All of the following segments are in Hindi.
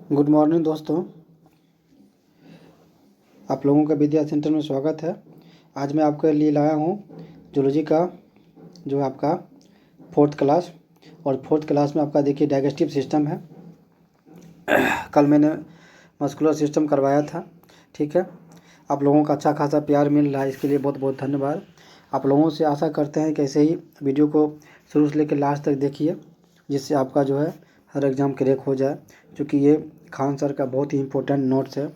गुड मॉर्निंग दोस्तों, आप लोगों का विद्या सेंटर में स्वागत है। आज मैं आपके लिए लाया हूँ जूलॉजी का जो आपका फोर्थ क्लास। और फोर्थ क्लास में आपका देखिए डाइजेस्टिव सिस्टम है। कल मैंने मस्कुलर सिस्टम करवाया था, ठीक है। आप लोगों का अच्छा खासा प्यार मिल रहा है, इसके लिए बहुत बहुत धन्यवाद। आप लोगों से आशा करते हैं कि ऐसे ही वीडियो को शुरू से लेकर लास्ट तक देखिए, जिससे आपका जो है हर एग्ज़ाम क्रैक हो जाए। क्योंकि ये खान सर का बहुत ही इम्पोर्टेंट नोट्स है,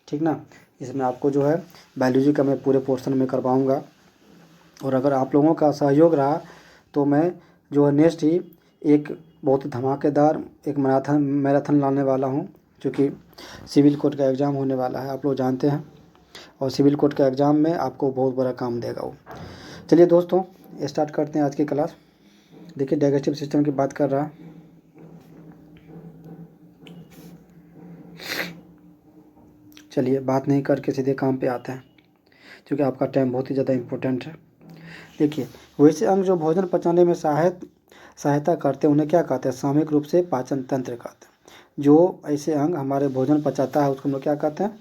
ठीक ना। इसमें आपको जो है बायोलॉजी का मैं पूरे पोर्शन में करवाऊँगा। और अगर आप लोगों का सहयोग रहा तो मैं जो है नेक्स्ट ही एक बहुत धमाकेदार एक मैराथन लाने वाला हूँ, क्योंकि सिविल कोर्ट का एग्ज़ाम होने वाला है, आप लोग जानते हैं। और सिविल कोर्ट के एग्ज़ाम में आपको बहुत बड़ा काम देगा वो। चलिए दोस्तों, स्टार्ट करते हैं आज की क्लास। देखिए डाइजेस्टिव सिस्टम की बात कर रहा। चलिए बात नहीं करके सीधे काम पे आते हैं, क्योंकि आपका टाइम बहुत ही ज़्यादा इम्पोर्टेंट है। देखिए, वैसे अंग जो भोजन पचाने में सहायता करते हैं उन्हें क्या कहते हैं? सामूहिक रूप से पाचन तंत्र कहते हैं। जो ऐसे अंग हमारे भोजन पचाता है उसको हम लोग क्या कहते हैं?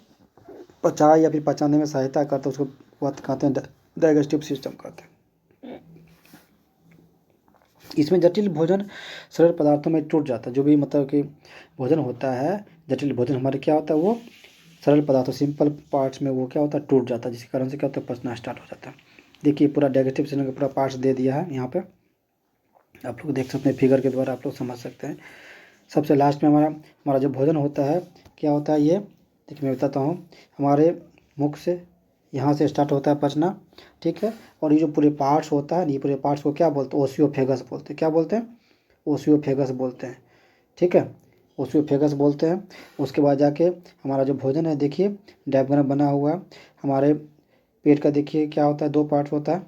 पचाए या फिर पचाने में सहायता करते हैं, उसको बात कहते हैं डाइजेस्टिव सिस्टम कहते हैं। इसमें जटिल भोजन सरल पदार्थों में टूट जाता है। जो भी मतलब कि भोजन होता है, जटिल भोजन हमारे क्या होता है, वो सरल पदार्थों सिंपल पार्ट्स में वो क्या होता है, टूट जाता है, जिसके कारण से क्या होता है, पचना स्टार्ट हो जाता है। देखिए पूरा डाइजेस्टिव सिस्टम का पूरा पार्ट्स दे दिया है यहाँ पे, आप लोग देख सकते हैं, फिगर के द्वारा आप लोग समझ सकते हैं। सबसे लास्ट में हमारा जो भोजन होता है क्या होता है, ये देखिए मैं बताता हूँ। हमारे मुख से यहाँ से स्टार्ट होता है पचना, ठीक है। और ये जो पूरे पार्ट्स होता है, ये पूरे पार्ट्स को क्या बोलते हैं? ओसियोफेगस बोलते हैं। क्या बोलते हैं? ओसियोफेगस बोलते हैं, ठीक है। ओसियोफेगस बोलते हैं। उसके बाद जाके हमारा जो भोजन है, देखिए डायग्राम बना हुआ है। हमारे पेट का देखिए क्या होता है, दो पार्ट होता है।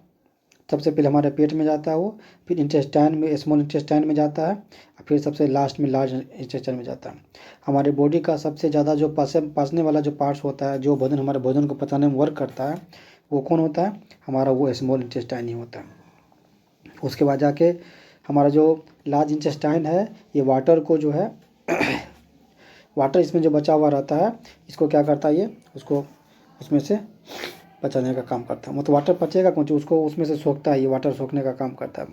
सबसे पहले हमारे पेट में जाता है वो, फिर इंटेस्टाइन में, स्मॉल इंटेस्टाइन में जाता है, और फिर सबसे लास्ट में लार्ज इंटेस्टाइन में जाता है। हमारे बॉडी का सबसे ज़्यादा जो पचने वाला जो पार्ट्स होता है, जो भोजन हमारे भोजन को पचाने में वर्क करता है, वो कौन होता है? हमारा वो स्मॉल इंटेस्टाइन ही होता है। उसके बाद जाके हमारा जो लार्ज इंटेस्टाइन है, ये वाटर को जो है वाटर इसमें जो बचा हुआ रहता है, इसको क्या करता है, ये उसको उसमें से पचाने का काम करता है। मतलब वाटर पचेगा कौन, उसको उसमें से सोखता है, ये वाटर सोखने का काम करता है।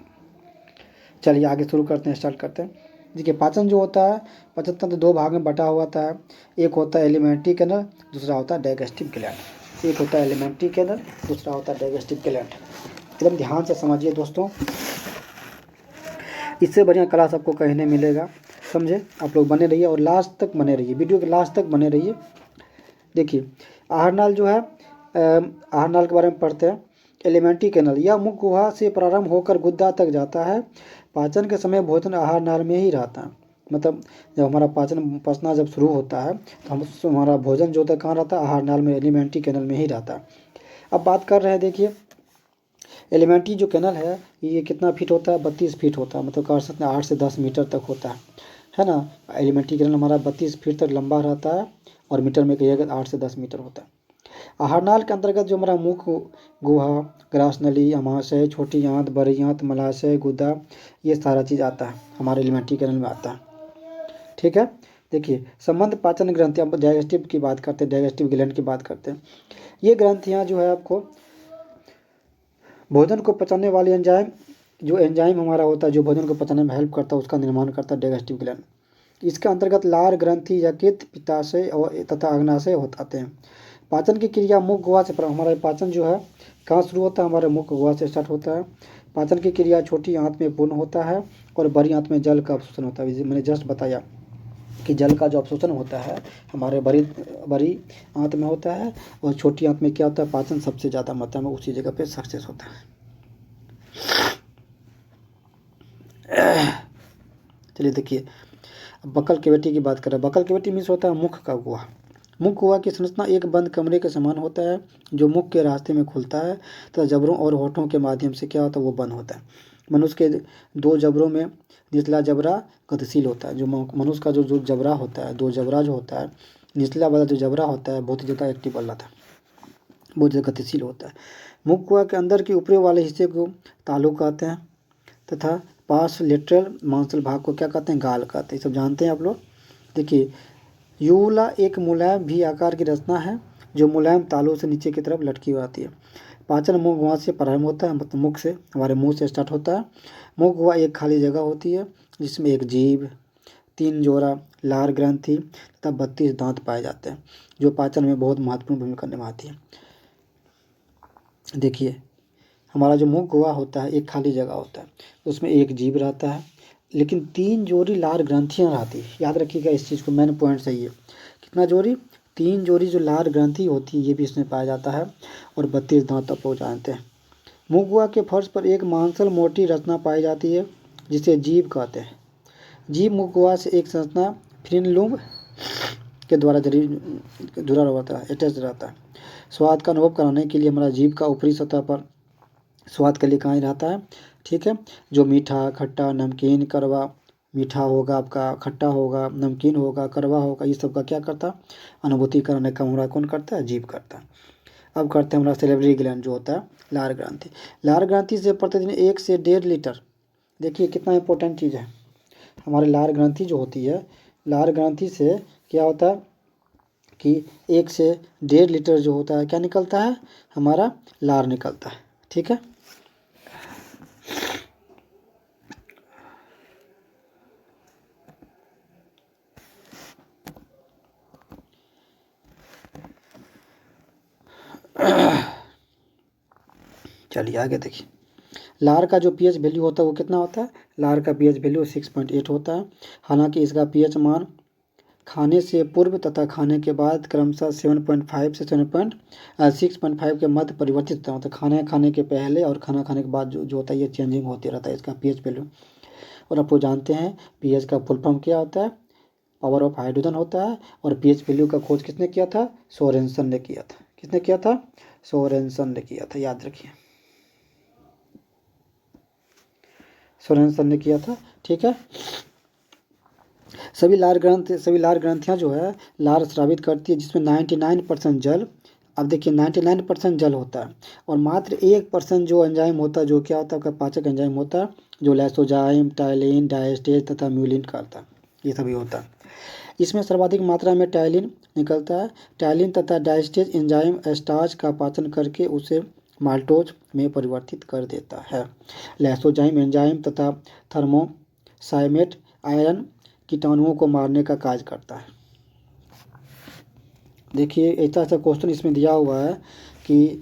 चलिए आगे शुरू करते हैं, स्टार्ट करते हैं। देखिए पाचन जो होता है, पाचन तंत्र दो भाग में बटा हुआ होता है। एक होता है एलिमेंट्री कैनल, दूसरा होता है डाइजेस्टिव ग्लैंड। एक होता है एलिमेंट्री कैनल, दूसरा होता है डाइजेस्टिव ग्लैंड। एकदम ध्यान से समझिए दोस्तों, इससे बढ़िया क्लास आपको कहीं नहीं मिलेगा, समझे। आप लोग बने रहिए और लास्ट तक बने रहिए, वीडियो के लास्ट तक बने रहिए। देखिए आहार नाल जो है, आहार नाल के बारे में पढ़ते हैं। एलिमेंट्री कैनल यह मुख गुहा से प्रारंभ होकर गुद्दा तक जाता है। पाचन के समय भोजन आहार नाल में ही रहता है। मतलब जब हमारा पाचन पचना जब शुरू होता है तो हमारा भोजन जो होता है कहाँ रहता है? आहार नाल में, एलिमेंट्री कैनल में ही रहता है। अब बात कर रहे हैं, देखिए एलिमेंट्री जो कैनल है ये कितना फीट होता है? 32 फीट होता है। मतलब कर सकते हैं 8 से 10 मीटर तक होता है ना। एलिमेंट्री कैनल हमारा 32 फीट तक लंबा रहता है, और मीटर में कहिएगा 8 से 10 मीटर होता है। आहार नाल के अंतर्गत जो हमारा मुख गुहा, ग्रासनली, अमाशय, छोटी आंत, बड़ी आंत, मलाशय, गुदा, ये सारा चीज़ आता है, हमारे एलिमेंट्री कैनल में आता है, ठीक है। देखिए संबंध पाचन ग्रंथि, अब डाइजेस्टिव की बात करते हैं, डाइजेस्टिव ग्लैंड की बात करते हैं। ये ग्रंथियाँ जो है आपको भोजन को पचाने वाले एंजाइम, जो एंजाइम हमारा होता है जो भोजन को पचाने में हेल्प करता है, उसका निर्माण करता है डाइजेस्टिव ग्लैंड। इसके अंतर्गत लार, ग्रंथि, यकृत, पित्ताशय और तथा अग्नाशय आते हैं। पाचन की क्रिया मुख गुहा से हमारा पाचन जो है कहाँ शुरू होता है? हमारे मुख गुहा से स्टार्ट होता है। पाचन की क्रिया छोटी आंत में पूर्ण होता है, और बड़ी आंत में जल का अवशोषण होता है। मैंने जस्ट बताया कि जल का जो अवशोषण होता है हमारे बड़ी आंत में होता है, और छोटी आंत में क्या होता है? पाचन सबसे ज़्यादा मात्रा में उसी जगह पे सक्सेस होता है। चलिए देखिए, अब बकल कैविटी की बात करें। बकल कैविटी मीन्स होता है मुख का गुहा। मुख गुहा की संरचना एक बंद कमरे के समान होता है, जो मुख के रास्ते में खुलता है तथा जबड़ों और होठों के माध्यम से क्या होता है? वो बंद होता है। मनुष्य के दो जबड़ों में निचला जबड़ा गतिशील होता है। जो मनुष्य का जो जबड़ा होता है, दो जबड़ा जो होता है, निचला वाला जो जबड़ा होता है बहुत ही ज़्यादा एक्टिव वाला था, बहुत ज़्यादा गतिशील होता है। मुख गुहा के अंदर के ऊपरी वाले हिस्से को तालु कहते हैं, तथा पास लेटरल मांसल भाग को क्या कहते हैं? गाल कहते हैं। ये सब जानते हैं आप लोग। देखिए यूला एक मुलायम भी आकार की रचना है जो मुलायम तालुओं से नीचे की तरफ लटकी हुई आती है। पाचन मुख गुहा से प्रारंभ होता है, मतलब मुख से, हमारे मुंह से स्टार्ट होता है। मुख गुहा एक खाली जगह होती है जिसमें एक जीभ, 3 जोड़ा लार ग्रंथि तथा 32 दांत पाए जाते हैं जो पाचन में बहुत महत्वपूर्ण भूमिका निभाती है। देखिए, हमारा जो मुख गुहा होता है एक खाली जगह होता है, उसमें एक जीभ रहता है, लेकिन 3 जोड़ी लार ग्रंथियाँ रहती है। याद रखिएगा इस चीज़ को, मेन पॉइंट सही है। कितना जोड़ी? 3 जोड़ी जो लार ग्रंथि होती है ये भी इसमें पाया जाता है, और 32 दांत तक पहुँच जाते हैं। मुख गुहा के फर्श पर एक मांसल मोटी रचना पाई जाती है जिसे जीभ कहते हैं। जीभ मुख गुहा से एक संरचना फ्रीनलुम के द्वारा जुड़ा रहता है, अटैच रहता है। स्वाद का अनुभव कराने के लिए हमारा जीभ का ऊपरी सतह पर स्वाद के लिए कहाँ रहता है, ठीक है। जो मीठा, खट्टा, नमकीन, कड़वा, मीठा होगा आपका, खट्टा होगा, नमकीन होगा, कड़वा होगा, ये सब का क्या करता है, अनुभूति कराने का हमारा कौन करता है, जीभ करता है। अब करते हैं हमारा सेलेब्री ग्लैंड जो होता है लार ग्रंथि। लार ग्रंथि से प्रतिदिन 1 से 1.5 लीटर, देखिए कितना इंपॉर्टेंट चीज़ है। हमारे लार ग्रंथि जो होती है, लार ग्रंथि से क्या होता है कि 1 से 1.5 लीटर जो होता है क्या निकलता है, हमारा लार निकलता है, ठीक है। चलिए आगे देखिए, लार का जो पीएच वैल्यू होता है वो कितना होता है, लार का पीएच वैल्यू 6.8 होता है। हालांकि इसका पीएच मान खाने से पूर्व तथा खाने के बाद क्रमशः 7.5 से 6.5 के मध्य परिवर्तित होता है। मतलब खाना खाने के पहले और खाना खाने के बाद जो होता है ये चेंजिंग होते रहता है इसका पीएच वैल्यू। और आपको जानते हैं पीएच का फुल फॉर्म क्या होता है, पावर ऑफ हाइड्रोजन होता है। और पीएच वैल्यू का खोज किसने किया था, सोरेनसन ने किया था। किसने किया था, सोरेनसन ने किया था, याद रखिए, सोरेनसन ने किया था, ठीक है। सभी लार ग्रंथियाँ जो है लार स्रावित करती है जिसमें 99% जल। अब देखिए 99% जल होता है, और मात्र 1% जो एंजाइम होता है, जो क्या होता है आपका पाचक एंजाइम होता है, जो लाइसोजाइम, टाइलिन, डायस्टेज तथा म्यूलिन करता है, ये सभी होता है। इसमें सर्वाधिक मात्रा में टाइलिन निकलता है। टाइलिन तथा डायस्टेज एंजाइम स्टार्च का पाचन करके उसे माल्टोज में परिवर्तित कर देता है। लाइसोजाइम एंजाइम तथा थर्मोसाइमेट आयरन कीटाणुओं को मारने का कार्य करता है। देखिए ऐसा ऐसा क्वेश्चन इसमें दिया हुआ है कि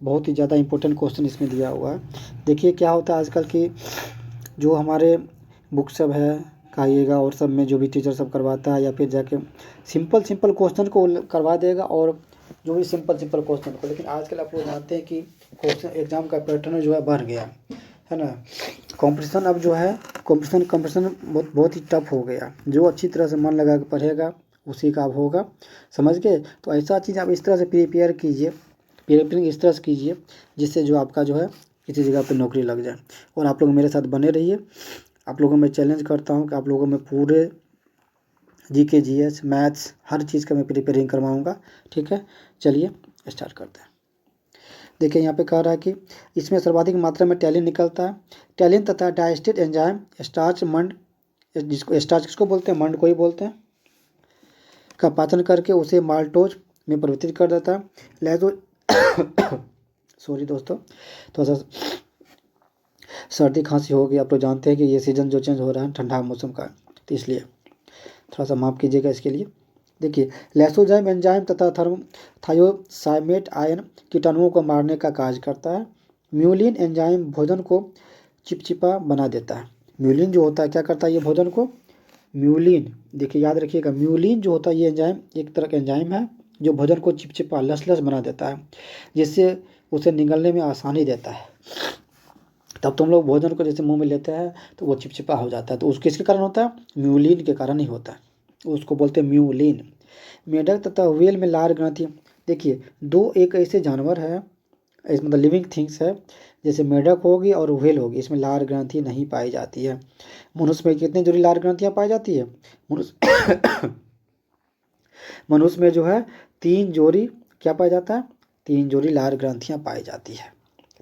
बहुत ही ज़्यादा इंपॉर्टेंट क्वेश्चन इसमें दिया हुआ है। देखिए क्या होता है आजकल की जो हमारे बुक सब है कहिएगा और सब में जो भी टीचर सब करवाता है, या फिर जाके सिंपल सिंपल क्वेश्चन को करवा देगा, और जो भी सिंपल सिंपल क्वेश्चन को। लेकिन आजकल आप लोग जानते हैं कि क्वेश्चन एग्ज़ाम का पैटर्न जो है बढ़ गया है ना। कंपटीशन अब जो है कंपटीशन बहुत ही टफ हो गया। जो अच्छी तरह से मन लगा के पढ़ेगा उसी का अब होगा, समझ गए। तो ऐसा चीज़ आप इस तरह से प्रिपेयर कीजिए, प्रिपेयरिंग इस तरह से कीजिए जिससे जो आपका जो है किसी जगह पे नौकरी लग जाए। और आप लोग मेरे साथ बने रहिए। आप लोगों में चैलेंज करता हूँ कि आप लोगों में पूरे जीके, जीएस, मैथ्स हर चीज़ का मैं प्रिपेयरिंग करवाऊँगा, ठीक है। चलिए स्टार्ट करते हैं। देखिए यहाँ पे कह रहा है कि इसमें सर्वाधिक मात्रा में टैलिन निकलता है। टैलिन तथा डायस्टेट एंजाइम स्टार्च मंड, जिसको स्टार्च किसको बोलते हैं, मंड को ही बोलते हैं, का पाचन करके उसे माल्टोज में परिवर्तित कर देता है। लैजो सॉरी दोस्तों, थोड़ा सा सर्दी खांसी हो गई। आप लोग जानते हैं कि ये सीज़न जो चेंज हो रहा है ठंडा मौसम का, तो इसलिए थोड़ा सा माफ़ कीजिएगा इसके लिए। देखिए लाइसोजाइम एंजाइम तथा थायोसाइमेट आयन कीटाणुओं को मारने का कार्य करता है। म्यूलिन एंजाइम भोजन को चिपचिपा बना देता है। म्यूलिन जो होता है क्या करता है, ये भोजन को, म्यूलिन देखिए याद रखिएगा, म्यूलिन जो होता है ये एंजाइम एक तरह का एंजाइम है जो भोजन को चिपचिपा लसलस बना देता है, जिससे उसे निगलने में आसानी देता है। तब तुम लोग भोजन को जैसे मुंह में लेते हैं तो वो चिपचिपा हो जाता है, तो उसके किसके कारण होता है, म्यूलिन के कारण ही होता है, उसको बोलते हैं म्यूलिन। मेढक तथा व्हेल में लार ग्रंथि, देखिए दो एक ऐसे जानवर है, इस मतलब लिविंग थिंग्स है, जैसे मेढक होगी और व्हेल होगी, इसमें लार ग्रंथि नहीं पाई जाती है। मनुष्य में कितनी जोड़ी लार ग्रंथियाँ पाई जाती है, मनुष्य मनुष्य में जो है 3 जोड़ी क्या पाया जाता है, 3 जोड़ी लार ग्रंथियाँ पाई जाती है।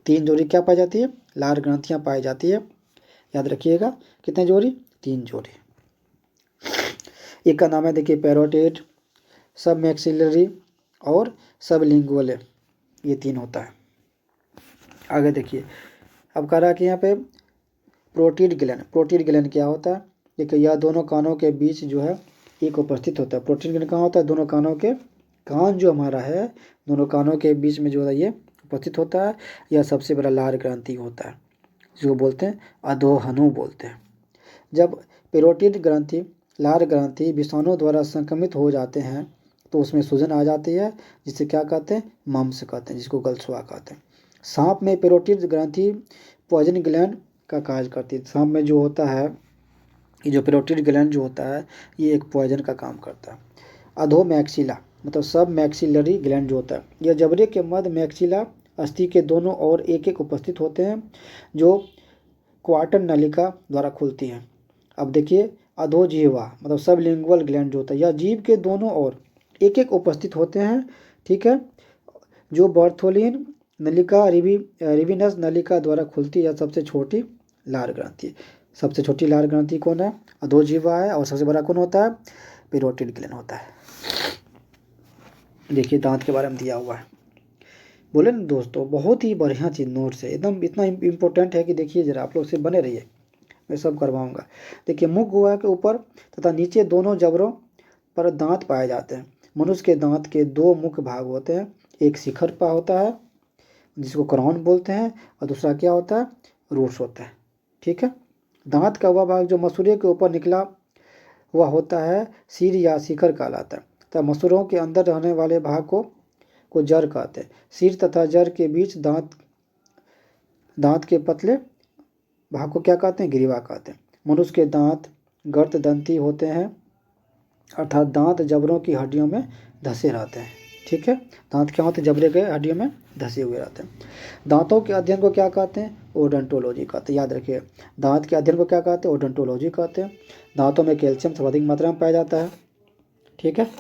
3 जोड़ी क्या पाई जाती है, लार ग्रंथियाँ पाई जाती है, याद रखिएगा। कितने जोड़ी, 3 जोड़ी। एक का नाम है देखिए पैरोटिड, सब मैक्सिलरी और सब लिंगुअल, ये 3 होता है। आगे देखिए, अब कह रहा है कि यहाँ पे प्रोटीड ग्लैंड। प्रोटीड ग्लैंड क्या होता है? देखिए, यह दोनों कानों के बीच जो है एक उपस्थित होता है। प्रोटीड ग्लैंड कहाँ होता है? दोनों कानों के, कान जो हमारा है दोनों कानों के बीच में जो है ये उपस्थित होता है। यह सबसे बड़ा लार ग्रंथि होता है, जिसको बोलते हैं अधोहनु बोलते हैं। जब पेरोटिड ग्रंथि, लार ग्रंथि विषाणु द्वारा संक्रमित हो जाते हैं तो उसमें सूजन आ जाती है, जिसे क्या कहते हैं? मम्स कहते हैं, जिसको गलसुआ कहते हैं। सांप में पेरोटिड ग्रंथि पॉइजन ग्लैंड का कार्य करती है। सांप में जो होता है, ये जो पेरोटिड ग्लैंड जो होता है ये एक पॉइजन का काम करता है। अधो मैक्सिला मतलब सब मैक्सिलरी ग्लैंड जो होता है, यह जबड़े के मध्य मैक्सिला अस्थि के दोनों ओर एक एक उपस्थित होते हैं, जो क्वार्टर नलिका द्वारा खुलती हैं। अब देखिए, अधोजिह्वा मतलब सब लिंगुअल ग्लैंड जो होता है, यह जीभ के दोनों ओर एक एक उपस्थित होते हैं, ठीक है, जो बर्थोलिन नलिका रिविनस नलिका द्वारा खुलती है। सबसे छोटी लार ग्रंथि, सबसे छोटी लार ग्रंथि कौन है? अधोजिह्वा है। और सबसे बड़ा कौन होता है? पेरोटिड ग्लैंड होता है। देखिए, दांत के बारे में दिया हुआ है। बोले ना दोस्तों, बहुत ही बढ़िया चीज़ नोट्स है, एकदम इतना इम्पोर्टेंट है कि देखिए जरा, आप लोग से बने रहिए, मैं सब करवाऊंगा। देखिए, मुख गुहा के ऊपर तथा नीचे दोनों जबड़ों पर दांत पाए जाते हैं। मनुष्य के दांत के 2 मुख्य भाग होते हैं, एक शिखर पा होता है जिसको क्रॉन बोलते हैं, और दूसरा क्या होता है? रूट्स होता है, ठीक है। दांत का वह भाग जो मसूड़े के ऊपर निकला हुआ होता है सिर या शिखर कहलाता है, तथा मसूड़ों के अंदर रहने वाले भाग को जड़ कहते हैं। सिर तथा जड़ के बीच दांत के पतले भाग को क्या कहते हैं? ग्रीवा कहते हैं। मनुष्य के दांत गर्तदंती होते हैं, अर्थात दांत जबड़ों की हड्डियों में धंसे रहते हैं, ठीक है। दांत क्या होते हैं? जबड़े के हड्डियों में धंसे हुए रहते हैं। दांतों के अध्ययन को क्या कहते हैं? ओडोंटोलॉजी कहते हैं। याद रखिए, दांत के अध्ययन को क्या कहते हैं? ओडोंटोलॉजी कहते हैं। दांतों में कैल्शियम सर्वाधिक मात्रा में पाया जाता है, ठीक है।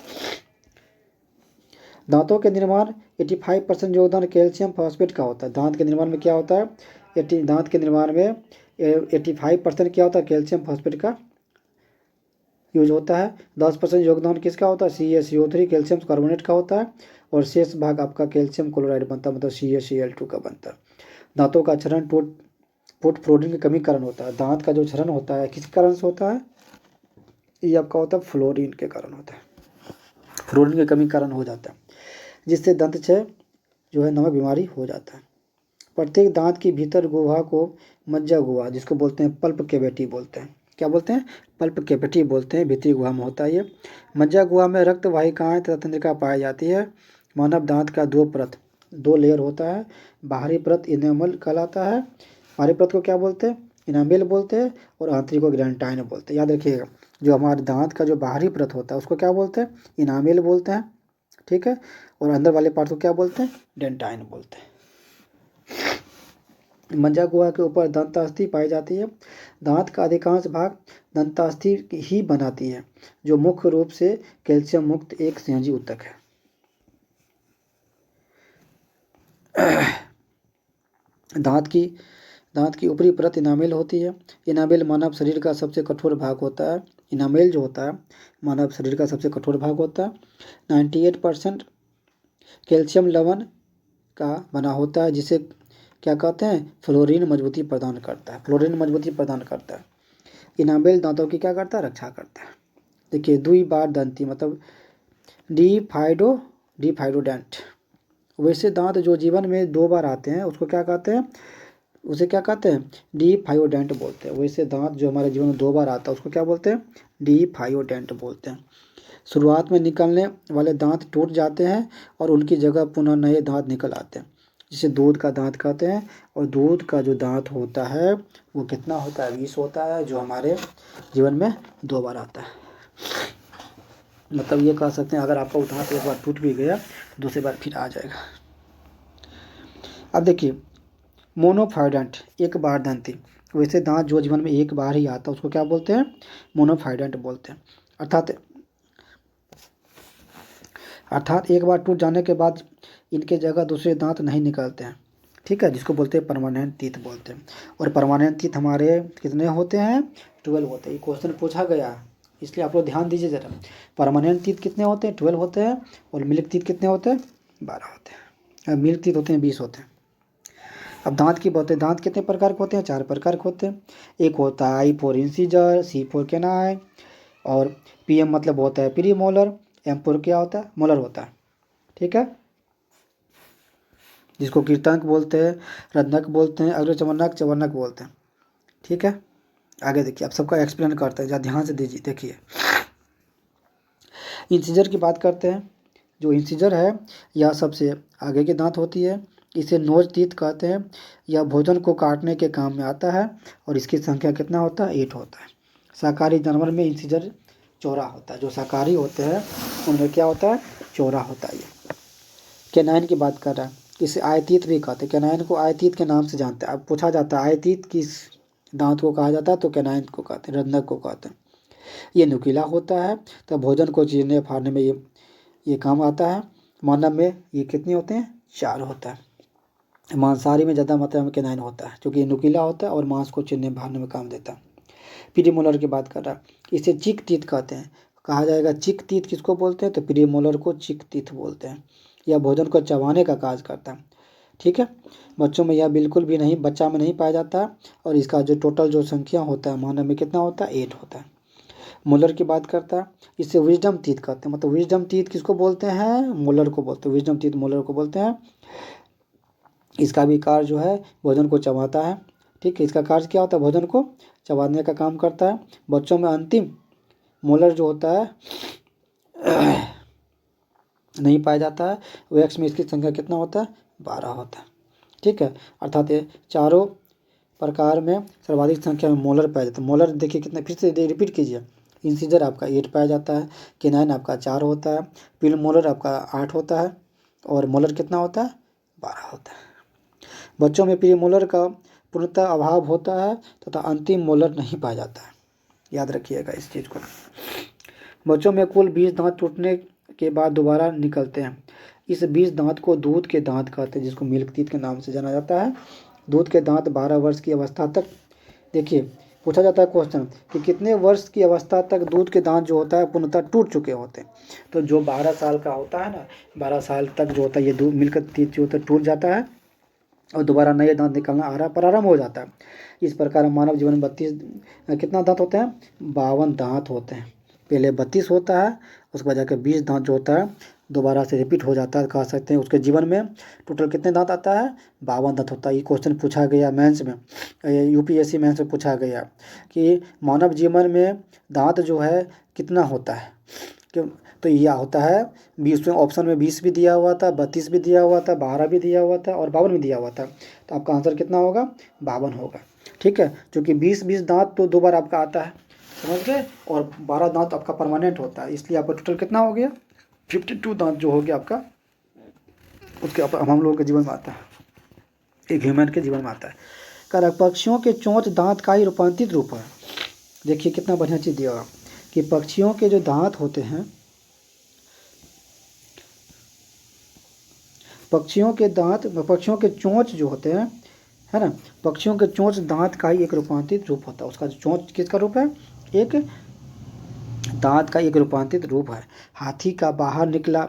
दांतों के निर्माण 85% योगदान कैल्शियम फॉस्फेट का होता है। दांत के निर्माण में क्या होता है? दांत के निर्माण में 85% क्या होता है? कैल्शियम फॉस्फेट का यूज होता है। 10% योगदान किसका होता है? CaCO3 कैल्शियम कार्बोनेट का होता है। और शेष भाग आपका कैल्शियम क्लोराइड बनता है, मतलब CaCl2 का बनता है। दांतों का क्षरण फूड फ्लोरीन की कमी कारण होता है। दांत का जो क्षरण होता है किस कारण से होता है? ये आपका होता है फ्लोरीन के कारण होता है। फ्लोरीन की कमी कारण हो जाता है, जिससे दंत क्षय जो है नमक बीमारी हो जाता है। प्रत्येक दांत की भीतर गुहा को मज्जा गुहा, जिसको बोलते हैं पल्प कैविटी बोलते हैं। क्या बोलते हैं? पल्प कैविटी बोलते हैं। भीतरी गुहा में होता है ये। मज्जा गुहा में रक्त वाहिकाएं तथा तंत्रिका पाई जाती है। मानव दांत का 2 लेयर होता है। बाहरी परत इनेमल कहलाता है। बाहरी परत को क्या बोलते हैं? इनामेल बोलते हैं। और आंतरिक को ग्रेंटाइन बोलते हैं। याद रखिएगा, जो हमारे दांत का जो बाहरी परत होता है उसको क्या बोलते हैं? इनामेल बोलते हैं, ठीक है। और अंदर वाले पार्ट को क्या बोलते हैं? डेंटाइन बोलते हैं। मज्जा गुहा के ऊपर दंतास्थि पाई जाती है। दांत का अधिकांश भाग दंतास्थि ही बनाती है, जो मुख्य रूप से कैल्शियम मुक्त एक संयोजी ऊतक है। दांत की ऊपरी परत इनामेल होती है। इनामेल मानव शरीर का सबसे कठोर भाग होता है। इनामेल जो होता है मानव शरीर का सबसे कठोर भाग होता है। 98% कैल्शियम लवण का बना होता है, जिसे क्या कहते हैं? फ्लोरीन मजबूती प्रदान करता है। फ्लोरीन मजबूती प्रदान करता है। इनामेल दांतों की क्या करता है? रक्षा करता है। देखिए, द्विबार दंती मतलब डिफाइडोडेंट। वैसे दांत जो जीवन में 2 बार आते हैं उसको क्या कहते हैं? उसे क्या कहते हैं? डिफाइडोडेंट बोलते हैं। वैसे दांत जो हमारे जीवन में 2 बार आता है उसको क्या बोलते हैं? डिफाइडोडेंट बोलते हैं। शुरुआत में निकलने वाले दांत टूट जाते हैं और उनकी जगह पुनः नए दांत निकल आते हैं, जिसे दूध का दांत कहते हैं। और दूध का जो दांत होता है वो कितना होता है? 20 होता है, जो हमारे जीवन में 2 बार आता है। मतलब ये कह सकते हैं, अगर आपका दांत एक बार टूट भी गया दूसरी बार फिर आ जाएगा। अब देखिए, मोनोफाइडेंट एक बार दंती। वैसे दांत जो जीवन में एक बार ही आता है उसको क्या बोलते हैं? मोनोफाइडेंट बोलते हैं। अर्थात एक बार टूट जाने के बाद इनके जगह दूसरे दांत नहीं निकलते हैं, ठीक है, जिसको बोलते हैं परमानेंट टीथ बोलते हैं। और परमानेंट टीथ हमारे कितने होते हैं? 12 होते हैं। ये क्वेश्चन पूछा गया, इसलिए आप लोग ध्यान दीजिए ज़रा। परमानेंट टीथ कितने होते हैं? 12 होते हैं। और मिल्क टीथ कितने होते हैं? 12 होते हैं। मिल्क टीथ होते हैं 20 होते हैं। अब दांत की बात है, दांत कितने प्रकार के होते हैं? 4 प्रकार के होते हैं। एक होता है I for incisor, C for canine, और पीएम मतलब होता है प्री मोलर, एम फॉर क्या होता है? मोलर होता है। ठीक है, जिसको कीर्तनक बोलते हैं, रत्नक बोलते हैं, अग्र चवर्णक चवर्णक बोलते हैं। ठीक है, आगे देखिए, आप सबका एक्सप्लेन करते हैं, जरा ध्यान से दीजिए। देखिए, इंसीजर की बात करते हैं। जो इंसीजर है यह सबसे आगे की दांत होती है। इसे नोज टीथ कहते हैं। यह भोजन को काटने के काम में आता है और इसकी संख्या कितना होता है? 8 होता है। शाकाहारी जानवर में इंसीजर चौड़ा होता है। जो शाकाहारी होते हैं उनमें क्या होता है? चौड़ा होता है। ये कैनाइन की बात कर रहा है। इसे आयतीत भी कहते हैं। कैनाइन को आयतीत के नाम से जानते हैं। अब पूछा जाता है आयतीत किस दांत को कहा जाता है, तो कैनाइन को कहते हैं, रंध्रक को कहते हैं। ये नुकीला होता है, तो भोजन को चीरने फाड़ने में ये काम आता है। मानव में ये कितने होते हैं? 4 होता है। मांसाहारी में ज़्यादा मात्रा में कैनाइन होता है, क्योंकि ये नुकीला होता है और मांस को चीरने फाड़ने में काम देता है। प्रीमोलर की बात कर रहा है। इसे चिक टीथ कहते हैं। कहा जाएगा चिक टीथ किसको बोलते हैं? तो प्रीमोलर को चिक टीथ बोलते हैं। यह भोजन को चबाने का कार्य करता है। ठीक है, बच्चों में यह बिल्कुल भी नहीं, बच्चा में नहीं पाया जाता है। और इसका जो टोटल जो संख्या होता है मानव में कितना होता है? 8 होता है। मोलर की बात करता है। इसे विजडम टीथ कहते हैं। मतलब विजडम टीथ किसको बोलते हैं? मोलर को बोलते हैं। विजडम टीथ मोलर को बोलते हैं। इसका भी कार्य जो है भोजन को चबाता है। ठीक है, इसका कार्य क्या होता है? भोजन को चबाने का काम करता है। बच्चों में अंतिम मोलर जो होता है नहीं पाया जाता है। वैक्स में इसकी संख्या कितना होता है? 12 होता है। ठीक है, अर्थात ये चारों प्रकार में सर्वाधिक संख्या में मोलर पाया जाता है। मोलर देखिए कितना, फिर से रिपीट कीजिए। इंसीजर आपका 8 पाया जाता है, कैनाइन आपका 4 होता है, प्रीमोलर आपका 8 होता है, और मोलर कितना होता है? 12 होता है। बच्चों में प्रीमोलर का पूर्णतः अभाव होता है तथा अंतिम मोलर नहीं पाया जाता है। याद रखिएगा इस चीज़ को। बच्चों में कुल 20 दांत टूटने के बाद दोबारा निकलते हैं। इस 20 दांत को दूध के दांत कहते हैं, जिसको मिल्क टीथ के नाम से जाना जाता है। दूध के दांत 12 वर्ष की अवस्था तक, देखिए पूछा जाता है क्वेश्चन कि कितने वर्ष की अवस्था तक दूध के दांत जो होता है पूर्णतः टूट चुके होते हैं। तो जो 12 साल का होता है ना, 12 साल तक जो होता है ये दूध मिल्क टीथ जो होता है टूट जाता है और दोबारा नए दांत निकलना प्रारंभ हो जाता है। इस प्रकार मानव जीवन में 32 कितना दांत होते हैं? 52 दांत होते हैं। पहले 32 होता है, उसके बाद जाकर 20 दांत जो होता है दोबारा से रिपीट हो जाता है, कह सकते हैं। उसके जीवन में टोटल कितने दांत आता है? 52 दांत होता है। ये क्वेश्चन पूछा गया मेंस में, यूपीएससी मेंस में पूछा गया कि मानव जीवन में दांत जो है कितना होता है। क्यों? तो यह होता है 20 में, ऑप्शन में 20 भी दिया हुआ था, 32 भी दिया हुआ था, 12 भी दिया हुआ था और 52 भी दिया हुआ था। तो आपका आंसर कितना होगा? 52 होगा। ठीक है, क्योंकि 20 दांत तो 2 बार आपका आता है, समझ गए, और 12 दांत आपका परमानेंट होता है। इसलिए आपका टोटल कितना हो गया? 52 दांत जो हो गया आपका, उसके हम लोगों के जीवन में आता है, एक ह्यूमन के जीवन में आता है। कर पक्षियों के चोंच दांत का ही रूपांतरित रूप है। देखिए कितना बढ़िया चीज़ दिया हुआ कि पक्षियों के जो दांत होते हैं, पक्षियों के चोंच जो होते हैं, है ना, पक्षियों के चोंच दांत का ही एक रूपांतरित रूप होता है। उसका जो चोंच किसका रूप है? एक दांत का एक रूपांतरित रूप है। हाथी का बाहर निकला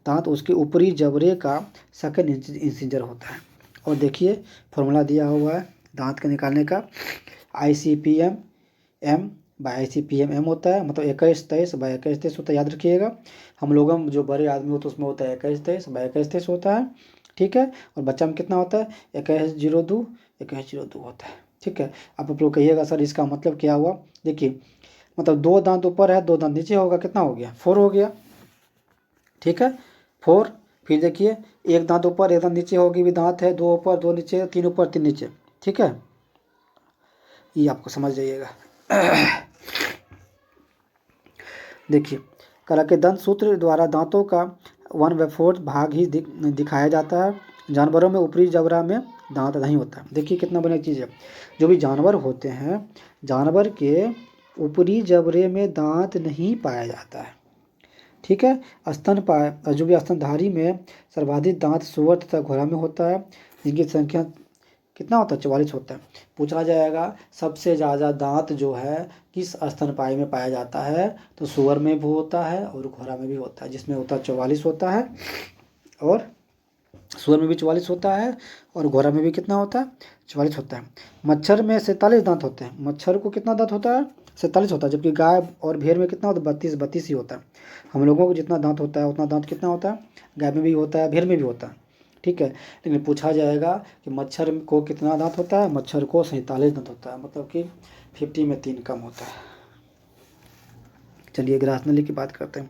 दांत उसके ऊपरी जबड़े का सेकंड इंसिजर होता है। और देखिए फॉर्मूला दिया हुआ है दांत के निकालने का, ICPM M by ICPM M होता है, मतलब 21-23 बाई 21-23 होता है। याद रखिएगा, हम लोगों में जो बड़े आदमी होते हैं उसमें होता है 21-23 बाई 21-23 होता है। ठीक है, और बच्चा में कितना होता है? 21-02 होता है। ठीक है, आप लोग कहिएगा सर इसका मतलब क्या हुआ? देखिए, मतलब 2 दांत ऊपर है, 2 दांत नीचे होगा, कितना हो गया? 4 हो गया। ठीक है, 4। फिर देखिए 1 दांत ऊपर 1 दांत नीचे होगी भी दांत है, 2 ऊपर 2 नीचे, 3 ऊपर 3 नीचे। ठीक है, ये आपको समझ जाइएगा। देखिए, कला के दंत सूत्र द्वारा दांतों का 1/4 भाग ही दिखाया जाता है। जानवरों में ऊपरी जबड़ा में दांत नहीं होता है। देखिए कितना बढ़िया चीज़ है। जो भी जानवर होते हैं, जानवर के ऊपरी जबड़े में दांत नहीं पाया जाता है। ठीक है, जो भी स्तनधारी में सर्वाधिक दांत सुअर तथा घोड़ा में होता है, जिनकी संख्या कितना होता है? 44 होता है। पूछा जाएगा सबसे ज़्यादा दांत जो है किस स्तनपायी में पाया जाता है, तो सूअर में भी होता है और घोड़ा में भी होता है, जिसमें होता है 44 होता है, और सूअर में भी 44 होता है और घोड़ा में भी कितना होता है? 44 होता है। मच्छर में 47 दांत होते हैं। मच्छर को कितना दांत होता है? 47 होता है, जबकि गाय और भेड़ में कितना होता है? 32 ही होता है। हम लोगों को जितना दांत होता है उतना दांत कितना होता है? गाय में भी होता है, भेड़ में भी होता है, ठीक है। लेकिन पूछा जाएगा कि मच्छर को कितना दांत होता है? मच्छर को 47 दांत होता है, मतलब कि 50 में 3 कम होता है। चलिए ग्रास नली की बात करते हैं।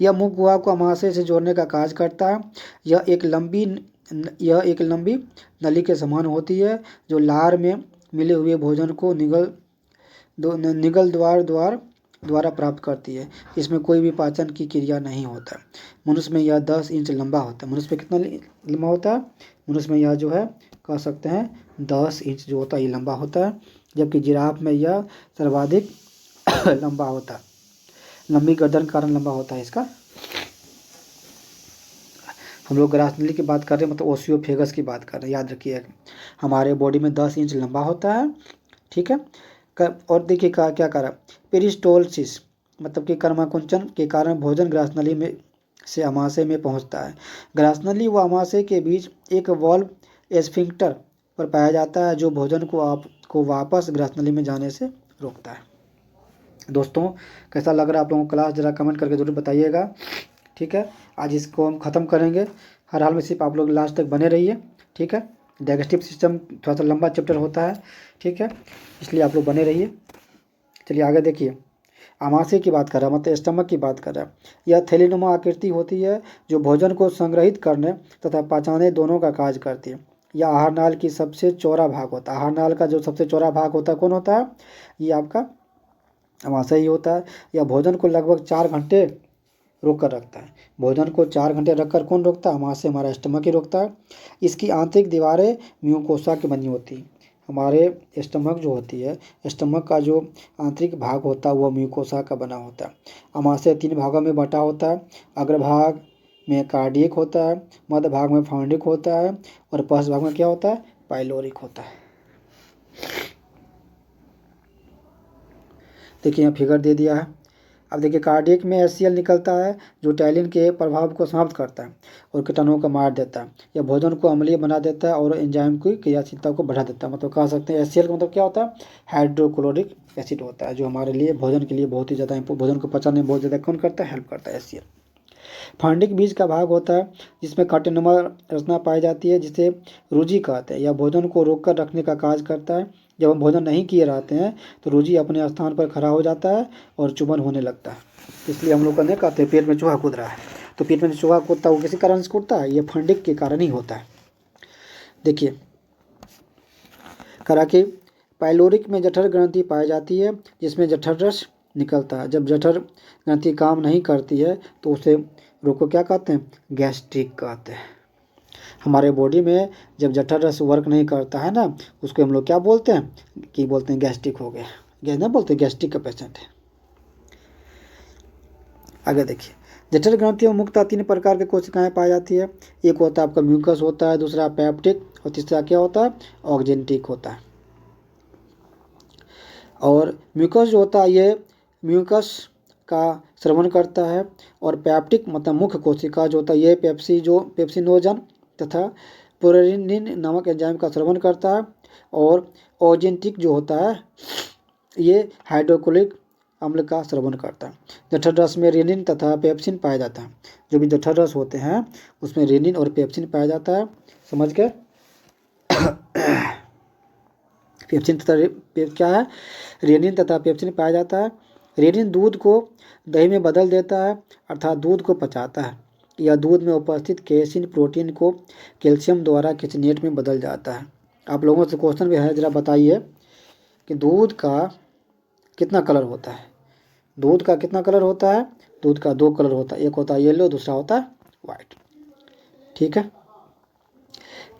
यह मुख गुहा को अमाशय से जोड़ने का कार्य करता है। यह एक लंबी नली के समान होती है जो लार में मिले हुए भोजन को निगल द्वारा प्राप्त करती है। इसमें कोई भी पाचन की क्रिया नहीं होता। मनुष्य में यह 10 इंच लंबा होता है। मनुष्य में कितना लंबा होता है? मनुष्य में यह जो है कह सकते हैं 10 इंच जो होता है ये लंबा होता है, जबकि जिराफ में यह सर्वाधिक लंबा होता है। लंबी गर्दन के कारण लंबा होता है इसका। हम लोग ग्रास नली की बात कर रहे हैं, मतलब ओसियोफेगस की बात कर रहे हैं, याद रखिए। हमारे बॉडी में 10 इंच लंबा होता है, ठीक है। और देखिए क्या करा, पेरिस्टोलसिस मतलब कि कर्माकुंचन के कारण भोजन ग्रास नली में से अमाशय में पहुंचता है। ग्रास नली व अमाशय के बीच एक वॉल्व एस्फिंक्टर पर पाया जाता है जो भोजन को वापस ग्रास नली में जाने से रोकता है। दोस्तों कैसा लग रहा है आप लोगों को क्लास? ज़रा कमेंट करके ज़रूर बताइएगा, ठीक है। आज इसको हम ख़त्म करेंगे। हर हाल में सिर्फ आप लोग लास्ट तक बने रहिए, ठीक है। डाइजेस्टिव सिस्टम थोड़ा सा लंबा चैप्टर होता है, ठीक है, इसलिए आप लोग बने रहिए। चलिए आगे देखिए, आमाशय की बात कर रहा है, मतलब स्टमक की बात कर रहा है। यह थैलीनुमा आकृति होती है जो भोजन को संग्रहित करने तथा पचाने दोनों का कार्य करती है। यह आहार नाल की सबसे चौड़ा भाग होता है। आहार नाल का जो सबसे चौड़ा भाग होता है कौन होता है? ये आपका आमाशय ही होता है। यह भोजन को लगभग 4 घंटे रोक कर रखता है। भोजन को 4 घंटे रखकर कौन रोकता है? आमाशय, हमारा स्टमक ही रोकता है। इसकी आंतरिक दीवारें म्यूकोसा की बनी होती है। हमारे स्टमक जो होती है, स्टमक का जो आंतरिक भाग होता है वो म्यूकोसा का बना होता है। आमाशय 3 भागों में बटा होता है। अग्रभाग में कार्डियक होता है, मध्य भाग में फाउंडिक होता है और पश्च भाग में क्या होता है? पाइलोरिक होता है। देखिए यहाँ फिगर दे दिया है। अब देखिए कार्डियक में HCl निकलता है जो टैलिन के प्रभाव को समाप्त करता है और कीटाणुओं को मार देता है। यह भोजन को अम्लीय बना देता है और एंजाइम की क्रियाशीलता को बढ़ा देता है। मतलब कह सकते हैं HCl का मतलब क्या होता है? हाइड्रोक्लोरिक एसिड होता है, जो हमारे लिए भोजन के लिए बहुत ही ज़्यादा भोजन को पचाने में बहुत ज़्यादा कौन करता है? हेल्प करता है HCl। फांडिक बीज का भाग होता है जिसमें कांटेनुमा रचना पाई जाती है, जिसे रुजी कहते हैं। यह भोजन को रोक कर रखने का कार्य करता है। जब हम भोजन नहीं किए रहते हैं तो रुजी अपने स्थान पर खड़ा हो जाता है और चुभन होने लगता है। इसलिए हम लोग कहते हैं पेट में चूहा कूद रहा है। तो पेट में चूहा कूदता है वो किसी कारण से कूदता है? ये फंडिक के कारण ही होता है। देखिए करा कि पाइलोरिक में जठर ग्रंथि पाई जाती है जिसमें जठर रस निकलता है। जब जठर ग्रंथि काम नहीं करती है तो उसे रोग को क्या कहते हैं? गैस्ट्रिक कहते हैं। हमारे बॉडी में जब जठर रस वर्क नहीं करता है ना, उसको हम लोग क्या बोलते हैं? कि बोलते हैं गैस्ट्रिक हो गया। गैस ना बोलते, गैस्ट्रिक का पेशेंट है। आगे देखिए, जठर ग्रंथियों में मुख्यतः 3 प्रकार की कोशिकाएं पाई जाती है। एक होता है आपका म्यूकस होता है, दूसरा पैप्टिक और तीसरा क्या होता है? ऑक्जेंटिक होता है। और म्यूकस जो होता है ये म्यूकस का श्रवण करता है, और पैप्टिक मतलब मुख्य कोशिका जो होता है ये पेप्सिनोजन तथा पुरेनिन नामक एंजाइम का श्रवण करता है। और ऑजेंटिक जो होता है ये हाइड्रोक्लोरिक अम्ल का श्रवण करता है। जठर रस में रेनिन तथा पेप्सिन पाया जाता है। जो भी जठर रस होते हैं उसमें रेनिन और पेप्सिन पाया जाता है, समझ गए? पेप्सिन तथा क्या है? रेनिन तथा पेप्सिन पाया जाता है। रेनिन दूध को दही में बदल देता है, अर्थात दूध को पचाता है। यह दूध में उपस्थित केसिन प्रोटीन को कैल्शियम द्वारा किचनेट में बदल जाता है। आप लोगों से क्वेश्चन भी है, जरा बताइए कि दूध का कितना कलर होता है? दूध का कितना कलर होता है? दूध का 2 कलर होता है, एक होता है येलो, दूसरा होता है वाइट, ठीक है।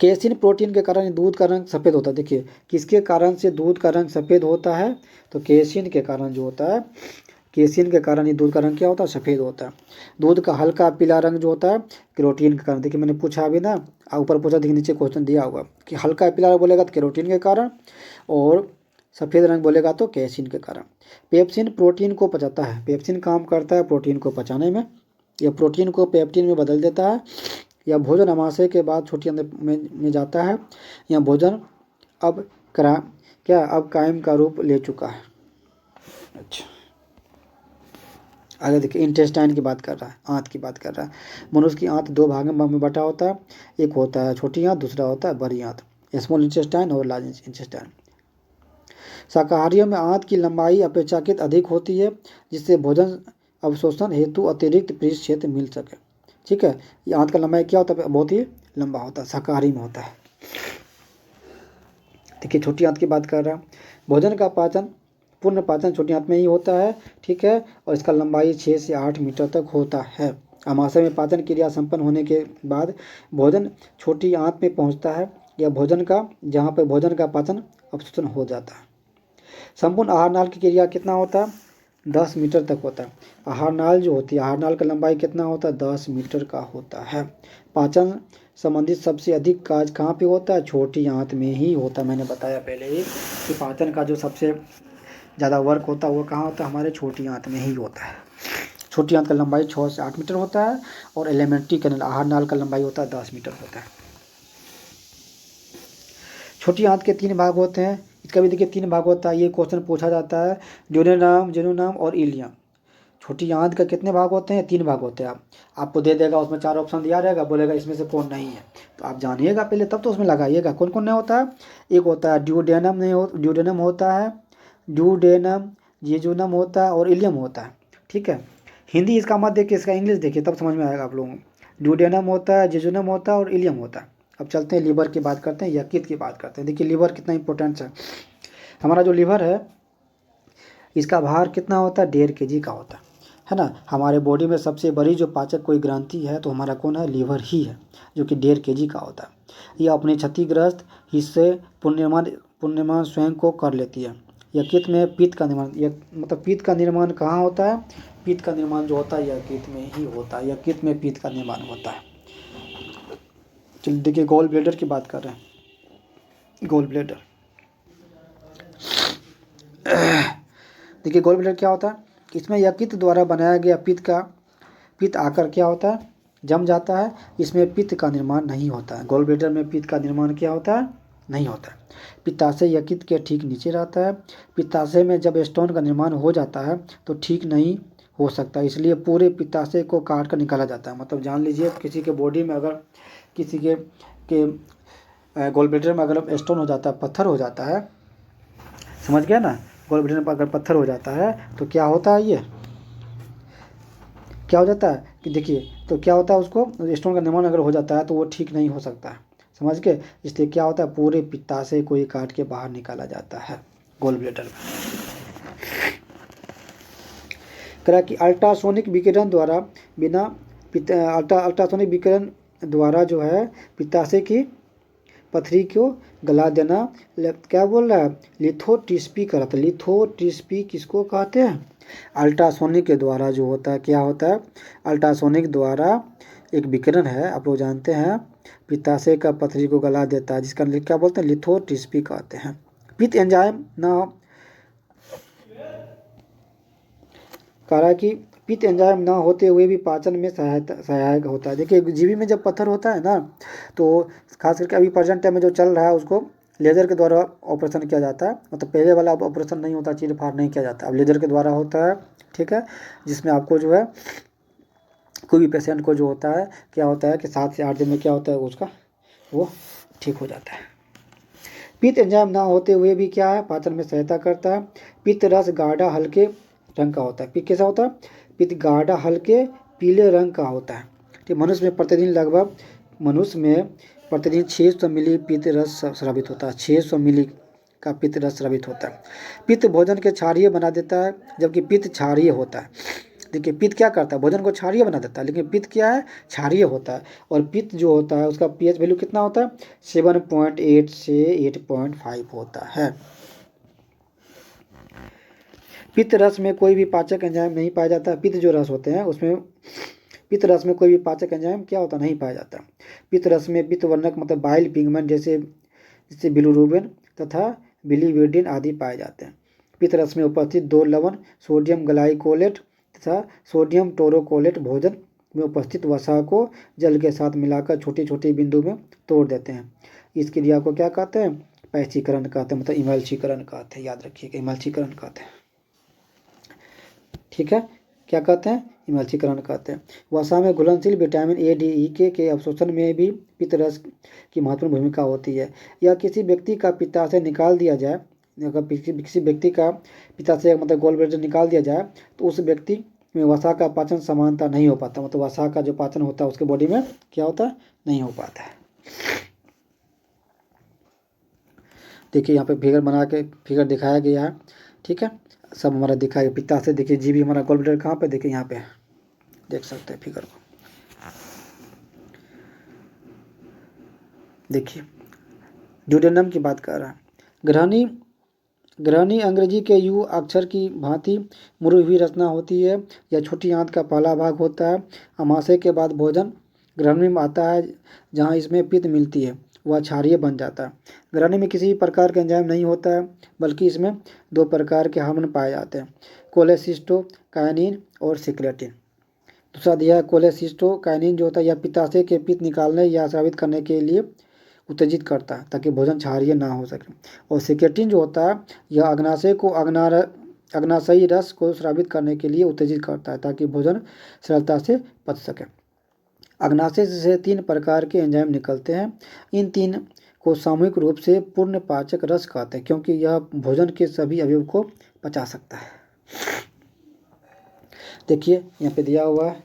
केसिन प्रोटीन के कारण दूध का रंग सफ़ेद होता है। देखिए किसके कारण से दूध का रंग सफ़ेद होता है? तो केसिन के कारण जो होता है केसिन के कारण ये दूध का रंग क्या होता है, सफ़ेद होता है। दूध का हल्का पीला रंग जो होता है कैरोटीन के कारण। देखिए मैंने पूछा अभी ना, ऊपर पूछा, देखिए नीचे क्वेश्चन दिया हुआ कि हल्का पीला बोलेगा तो कैरोटीन के कारण, और सफ़ेद रंग बोलेगा तो केसिन के कारण। पेप्सिन प्रोटीन को पचाता है। पेप्सिन काम करता है प्रोटीन को पचाने में, यह प्रोटीन को पेप्टिन में बदल देता है। यह भोजन अमाशय के बाद छोटी आंत में जाता है। यह भोजन अब अब कायम का रूप ले चुका है। अच्छा, आगे देखिए इंटेस्टाइन की बात कर रहा है, आंत की बात कर रहा है। मनुष्य की आंत दो भाग में बटा होता है, एक होता है छोटी आंत, दूसरा होता है बड़ी आंत, स्मॉल इंटेस्टाइन और लार्ज इंटेस्टाइन। शाकाहारियों में आंत की लंबाई अपेक्षाकृत अधिक होती है, जिससे भोजन अवशोषण हेतु अतिरिक्त पृष्ठ क्षेत्र मिल सके। ठीक है, ये आंत का लंबाई क्या होता है, बहुत ही लंबा होता है, शाकाहारी में होता है। देखिए छोटी आंत की बात कर रहा है। भोजन का पाचन, पूर्ण पाचन छोटी आंत में ही होता है। ठीक है, और इसका लंबाई 6 से 8 मीटर तक होता है। अमाशय में पाचन क्रिया संपन्न होने के बाद भोजन छोटी आंत में पहुंचता है, या भोजन का, जहां पर भोजन का पाचन अवशोषण हो जाता है। संपूर्ण आहार नाल की क्रिया कितना होता है, 10 मीटर तक होता है। आहार नाल जो होती है, आहार नाल का लंबाई कितना होता है, 10 मीटर का होता है। पाचन संबंधित सबसे अधिक कार्य कहाँ पे होता है, छोटी आंत में ही होता है। मैंने बताया पहले ही कि पाचन का जो सबसे ज़्यादा वर्क होता है वो कहाँ होता है, हमारे छोटी आंत में ही होता है। छोटी आंत का लंबाई 6 से 8 मीटर होता है, और एलिमेंट्री कैनल आहार नाल का लंबाई होता है 10 मीटर होता है। छोटी आंत के 3 भाग होते हैं। इसका भी देखिए 3 भाग होता है, ये क्वेश्चन पूछा जाता है, ड्यूडेनम, जेनोनम और इलियम। छोटी आंत का कितने भाग होते हैं, 3 भाग होते हैं। आपको दे देगा, उसमें 4 ऑप्शन दिया रहेगा, बोलेगा इसमें से कौन नहीं है, तो आप जानिएगा पहले, तब तो उसमें लगाइएगा कौन कौन नहीं होता है। एक होता है ड्यूडेनम, ड्यूडेनम होता है, ड्यूडेनम, जेजुनम होता है, और इलियम होता है। ठीक है, हिंदी इसका मत देखिए, इसका इंग्लिश देखिए, तब समझ में आएगा आप लोगों को। ड्यूडेनम होता है, जेजुनम होता है, और इलियम होता है। अब चलते हैं लीवर की बात करते हैं, यकृत की बात करते हैं। देखिए लीवर कितना इंपॉर्टेंट है। हमारा जो लीवर है, इसका भार कितना होता है, 1.5 kg का होता है ना। हमारे बॉडी में सबसे बड़ी जो पाचक कोई ग्रंथि है तो हमारा कौन है, लीवर ही है, जो कि 1.5 kg का होता है। यह अपने क्षतिग्रस्त हिस्से पुनर्निर्माण स्वयं को कर लेती है। यकृत में पित्त का निर्माण, मतलब पित्त का निर्माण कहाँ होता है, पित्त का निर्माण जो होता है यकृत में ही होता है। यकृत में पित्त का निर्माण होता है। चलिए देखिए गॉल ब्लैडर की बात कर रहे हैं। गॉल ब्लैडर, देखिए गॉल ब्लैडर क्या होता है, इसमें यकृत द्वारा बनाया गया पित्त आकर क्या होता है, जम जाता है। इसमें पित्त का निर्माण नहीं होता है। गॉल ब्लैडर में पित्त का निर्माण क्या होता है, नहीं होता है। पित्ताशय यकृत के ठीक नीचे रहता है। पित्ताशय में जब स्टोन का निर्माण हो जाता है तो ठीक नहीं हो सकता, इसलिए पूरे पित्ताशय को काट कर निकाला जाता है। मतलब जान लीजिए किसी के बॉडी में अगर किसी के गॉल ब्लैडर में अगर स्टोन हो जाता है, पत्थर हो जाता है, समझ गया ना। गॉल ब्लैडर में अगर पत्थर हो जाता है तो क्या होता है, ये क्या हो जाता है कि देखिए, तो क्या होता है, उसको स्टोन का निर्माण अगर हो जाता है तो वो ठीक नहीं हो सकता है, समझ गए। इसलिए क्या होता है, पूरे पित्ताशय को ही काट के बाहर निकाला जाता है गॉल ब्लैडर में। करा कि अल्ट्रासोनिक विकिरण द्वारा अल्ट्रासोनिक विकिरण द्वारा जो है पित्ताशय की पथरी को गला देना, क्या बोल रहा है, लिथोट्रिप्सी कराता है। लिथोट्रिप्सी किसको कहते हैं, अल्ट्रासोनिक के द्वारा जो होता है, क्या होता है, अल्ट्रासोनिक द्वारा एक विकिरण है, आप लोग जानते हैं, पित्ताशय का पथरी को गला देता है, जिसका क्या बोलते हैं, लिथोट्रिप्सी कहते हैं। पित्त एंजाइम ना करा कि पित्त एंजाइम ना होते हुए भी पाचन में सहायक होता है। देखिए जीवी में जब पत्थर होता है ना, तो खास करके अभी प्रेजेंट टाइम में जो चल रहा है उसको लेज़र के द्वारा ऑपरेशन किया जाता है। मतलब पहले वाला अब ऑपरेशन नहीं होता, चीर फाड़ नहीं किया जाता, अब लेज़र के द्वारा होता है। ठीक है, जिसमें आपको जो है कोई भी पेशेंट को जो होता है, क्या होता है कि 7 से 8 दिन में क्या होता है, उसका वो ठीक हो जाता है। पित्त एंजाइम ना होते हुए भी क्या है, पाचन में सहायता करता है। पित्त रस गाढ़ा हल्के रंग का होता है। पित्त कैसा होता है, पित्त गाढ़ा हल्के पीले रंग का होता है। ठीक, मनुष्य में प्रतिदिन 600 मिली पित्त रस स्रावित होता है। 600 मिली का पित्त रस स्रावित होता है। पित्त भोजन के क्षारीय बना देता है, जबकि पित्त क्षारीय होता है। देखिए पित्त क्या करता है, भोजन को क्षारीय बना देता है, लेकिन पित्त क्या है, क्षारीय होता है। और पित्त जो होता है उसका पीएच वैल्यू कितना होता है, 7.8 से 8.5 होता है। पित्त रस में कोई भी पाचक एंजाइम नहीं पाया जाता। पित्त जो रस होते हैं उसमें पित्त रस में कोई भी पाचक एंजाइम क्या होता नहीं पाया जाता। पित्त रस में पित्त वर्णक मतलब बाइल पिगमेंट जैसे बिलिरुबिन तथा बिलिवर्डिन आदि पाए जाते हैं। पित्त रस में उपस्थित दो लवण सोडियम ग्लाइकोलेट तथा सोडियम टोरोकोलेट भोजन में उपस्थित वसा को जल के साथ मिलाकर छोटी छोटी बिंदु में तोड़ देते हैं। इस क्रिया को क्या कहते हैं? पैचीकरण कहते हैं, मतलब इमल्चीकरण कहते हैं। याद रखिएगा, इमल्चीकरण कहते हैं। ठीक है, क्या कहते हैं? इमल्चीकरण कहते हैं। वसा में घुलनशील विटामिन ए डी ई के अवशोषण में भी पित्त रस की महत्वपूर्ण भूमिका होती है। या किसी व्यक्ति का पित्ताशय निकाल दिया जाए, अगर किसी व्यक्ति का पित्ताशय मतलब गोल ब्लैडर निकाल दिया जाए तो उस व्यक्ति में वसा का पाचन समानता नहीं हो पाता, मतलब वसा का जो पाचन होता है उसके बॉडी में क्या होता है? नहीं हो पाता है। देखिए यहाँ पे फिगर बना के फिगर दिखाया गया है। ठीक है, सब हमारा दिखा है। पित्ताशय देखिए, जीबी हमारा गोल ब्लैडर कहाँ पे? देखिए यहाँ पे देख सकते हैं फिगर को। देखिए ड्यूडेनम की बात कर रहा है। ग्रहणी अंग्रेजी के यू अक्षर की भांति मुड़ी हुई रचना होती है। यह छोटी आंत का पहला भाग होता है। अमाशय के बाद भोजन ग्रहणी में आता है। जहाँ इसमें पित्त मिलती है वह क्षारीय बन जाता है। ग्रहणी में किसी भी प्रकार का एंजाइम नहीं होता है, बल्कि इसमें दो प्रकार के हार्मोन पाए जाते हैं, कोलेसिस्टोकाइनिन और सिक्रेटिन। दूसरा दिया है कोलेसिस्टोकाइनिन जो होता है यह पित्ताशय के पित्त निकालने या स्रावित करने के लिए उत्तेजित करता है ताकि भोजन क्षारीय ना हो सके। और सिक्रेटिन जो होता है यह अग्नाशय को अग्नाशयी रस को स्रावित करने के लिए उत्तेजित करता है ताकि भोजन सरलता से पच सके। अग्नाशय से 3 प्रकार के एंजाइम निकलते हैं। इन 3 को सामूहिक रूप से पूर्ण पाचक रस कहते हैं, क्योंकि यह भोजन के सभी अवयव को पचा सकता है। देखिए यहाँ पे दिया हुआ है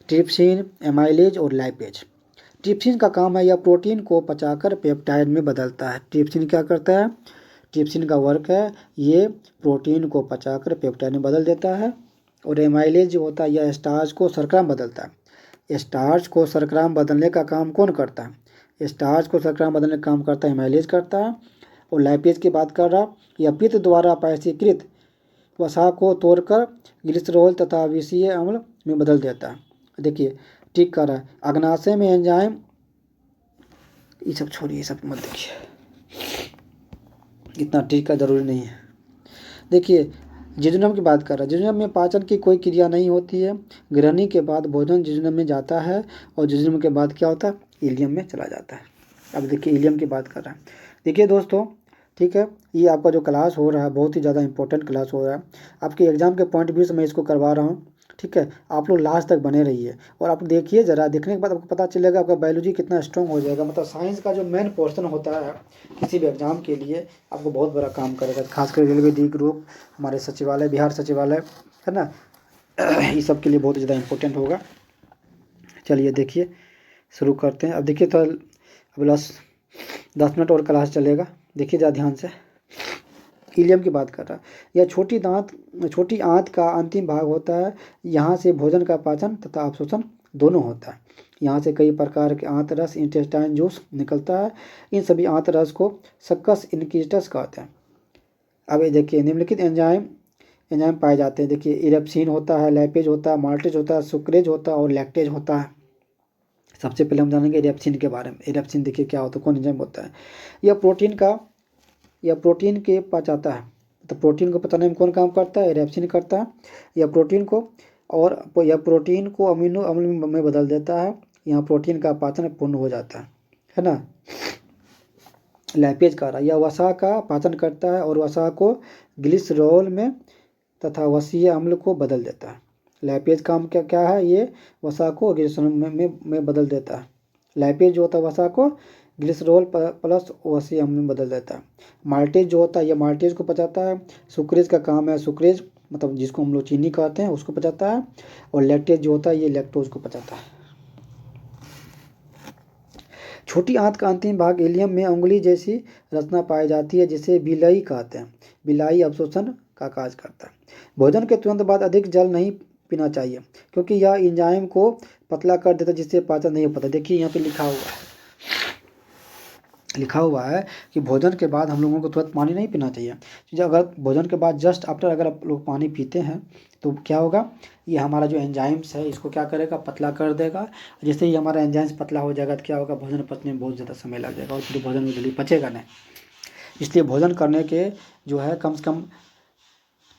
ट्रिप्सिन, एमाइलेज और लाइपेज। ट्रिप्सिन का काम है यह प्रोटीन को पचाकर पेप्टाइड में बदलता है। ट्रिप्सिन क्या करता है? ट्रिप्सिन का वर्क है ये प्रोटीन को पचाकर पेप्टाइड में बदल देता है। और एमाइलेज जो होता है यह स्टार्च को शर्करा में बदलता है। स्टार्च को शर्करा में बदलने का काम कौन करता है? स्टार्च को शर्करा में बदलने का काम करता है एमाइलेज करता है। और लाइपेज की बात कर रहा, यह पित्त द्वारा पैसीकृत वसा को तोड़कर ग्लिसरॉल तथा विषीय अम्ल में बदल देता है। देखिए ठीक कर रहा है। अग्नाशय में एंजाइम, ये सब छोड़िए, ये सब मत देखिए, इतना ठीक का जरूरी नहीं है। देखिए जिजुनम की बात कर रहा है। जिजुनम में पाचन की कोई क्रिया नहीं होती है। ग्रहणी के बाद भोजन जिजुनम में जाता है और जिजुनम के बाद क्या होता है? इलियम में चला जाता है। अब देखिए इलियम की बात कर रहा है। देखिए दोस्तों, ठीक है, ये आपका जो क्लास हो रहा है बहुत ही ज़्यादा इंपॉर्टेंट क्लास हो रहा है। आपके एग्जाम के पॉइंट ऑफ व्यू से मैं इसको करवा रहा हूँ। ठीक है, आप लोग लास्ट तक बने रहिए और आप देखिए ज़रा, देखने के बाद आपको पता चलेगा आपका बायोलॉजी कितना स्ट्रॉन्ग हो जाएगा। मतलब साइंस का जो मेन पोर्शन होता है किसी भी एग्जाम के लिए आपको बहुत बड़ा काम करेगा। खासकर रेलवे डी ग्रुप, हमारे सचिवालय, बिहार सचिवालय है ना, ये सब के लिए बहुत ज़्यादा इंपॉर्टेंट होगा। चलिए देखिए शुरू करते हैं। अब देखिए तो अब लास्ट 10 मिनट और क्लास चलेगा। देखिए ज़रा ध्यान से। इलियम की बात कर रहा है। यह छोटी आंत का अंतिम भाग होता है। यहाँ से भोजन का पाचन तथा अवशोषण दोनों होता है। यहाँ से कई प्रकार के आंत रस, इंटेस्टाइन जूस निकलता है। इन सभी आंत रस को सक्कस इनक्विजिटस कहते हैं। अब ये देखिए निम्नलिखित एंजाइम पाए जाते हैं। देखिए इरेप्सिन होता है, लैपेज होता है, माल्टेज होता है, सुक्रेज होता है और लैक्टेज होता है। सबसे पहले हम जानेंगे इरेप्सिन के बारे में। इरेप्सिन देखिए क्या होता है, कौन एंजाइम होता है? यह प्रोटीन के पचाता है। तो प्रोटीन को पचाने में कौन काम करता है? इरेप्सिन करता है। यह प्रोटीन को अमीनो अम्ल में बदल देता है। यहाँ प्रोटीन का पाचन पूर्ण हो जाता है ना। लैपेज का रहा, यह वसा का पाचन करता है और वसा को ग्लिसरॉल में तथा वसीय अम्ल को बदल देता है। लैपेज काम क्या है? ये वसा को ग्लिसरॉल में बदल देता है। लैपेज जो होता है वसा को ग्लिसरॉल प्लस वसीय अम्ल में बदल देता है। माल्टेज जो होता है ये माल्टेज को पचाता है। सुक्रेज का काम है, सुक्रेज मतलब जिसको हम लोग चीनी कहते हैं उसको पचाता है। और लैक्टेज जो होता है ये लैक्टोज को पचाता है। छोटी आंत का अंतिम भाग इलियम में उंगली जैसी रचना पाई जाती है जिसे बिलाई कहते हैं। बिलाई अवशोषण का कार्य करता है। भोजन के तुरंत बाद अधिक जल नहीं पीना चाहिए क्योंकि यह एंजाइम को पतला कर देता है जिससे पाचन नहीं हो पाता। देखिए यहाँ पे लिखा हुआ है, लिखा हुआ है कि भोजन के बाद हम लोगों को तुरंत पानी नहीं पीना चाहिए। तो अगर भोजन के बाद जस्ट आफ्टर अगर आप लोग पानी पीते हैं तो क्या होगा, ये हमारा जो एंजाइम्स है इसको क्या करेगा, पतला कर देगा। जैसे ही हमारा एंजाइम्स पतला हो जाएगा तो क्या होगा, भोजन पचने में बहुत ज़्यादा समय लग जाएगा और फिर भोजन में जल्दी पचेगा नहीं। इसलिए भोजन करने के जो है कम से कम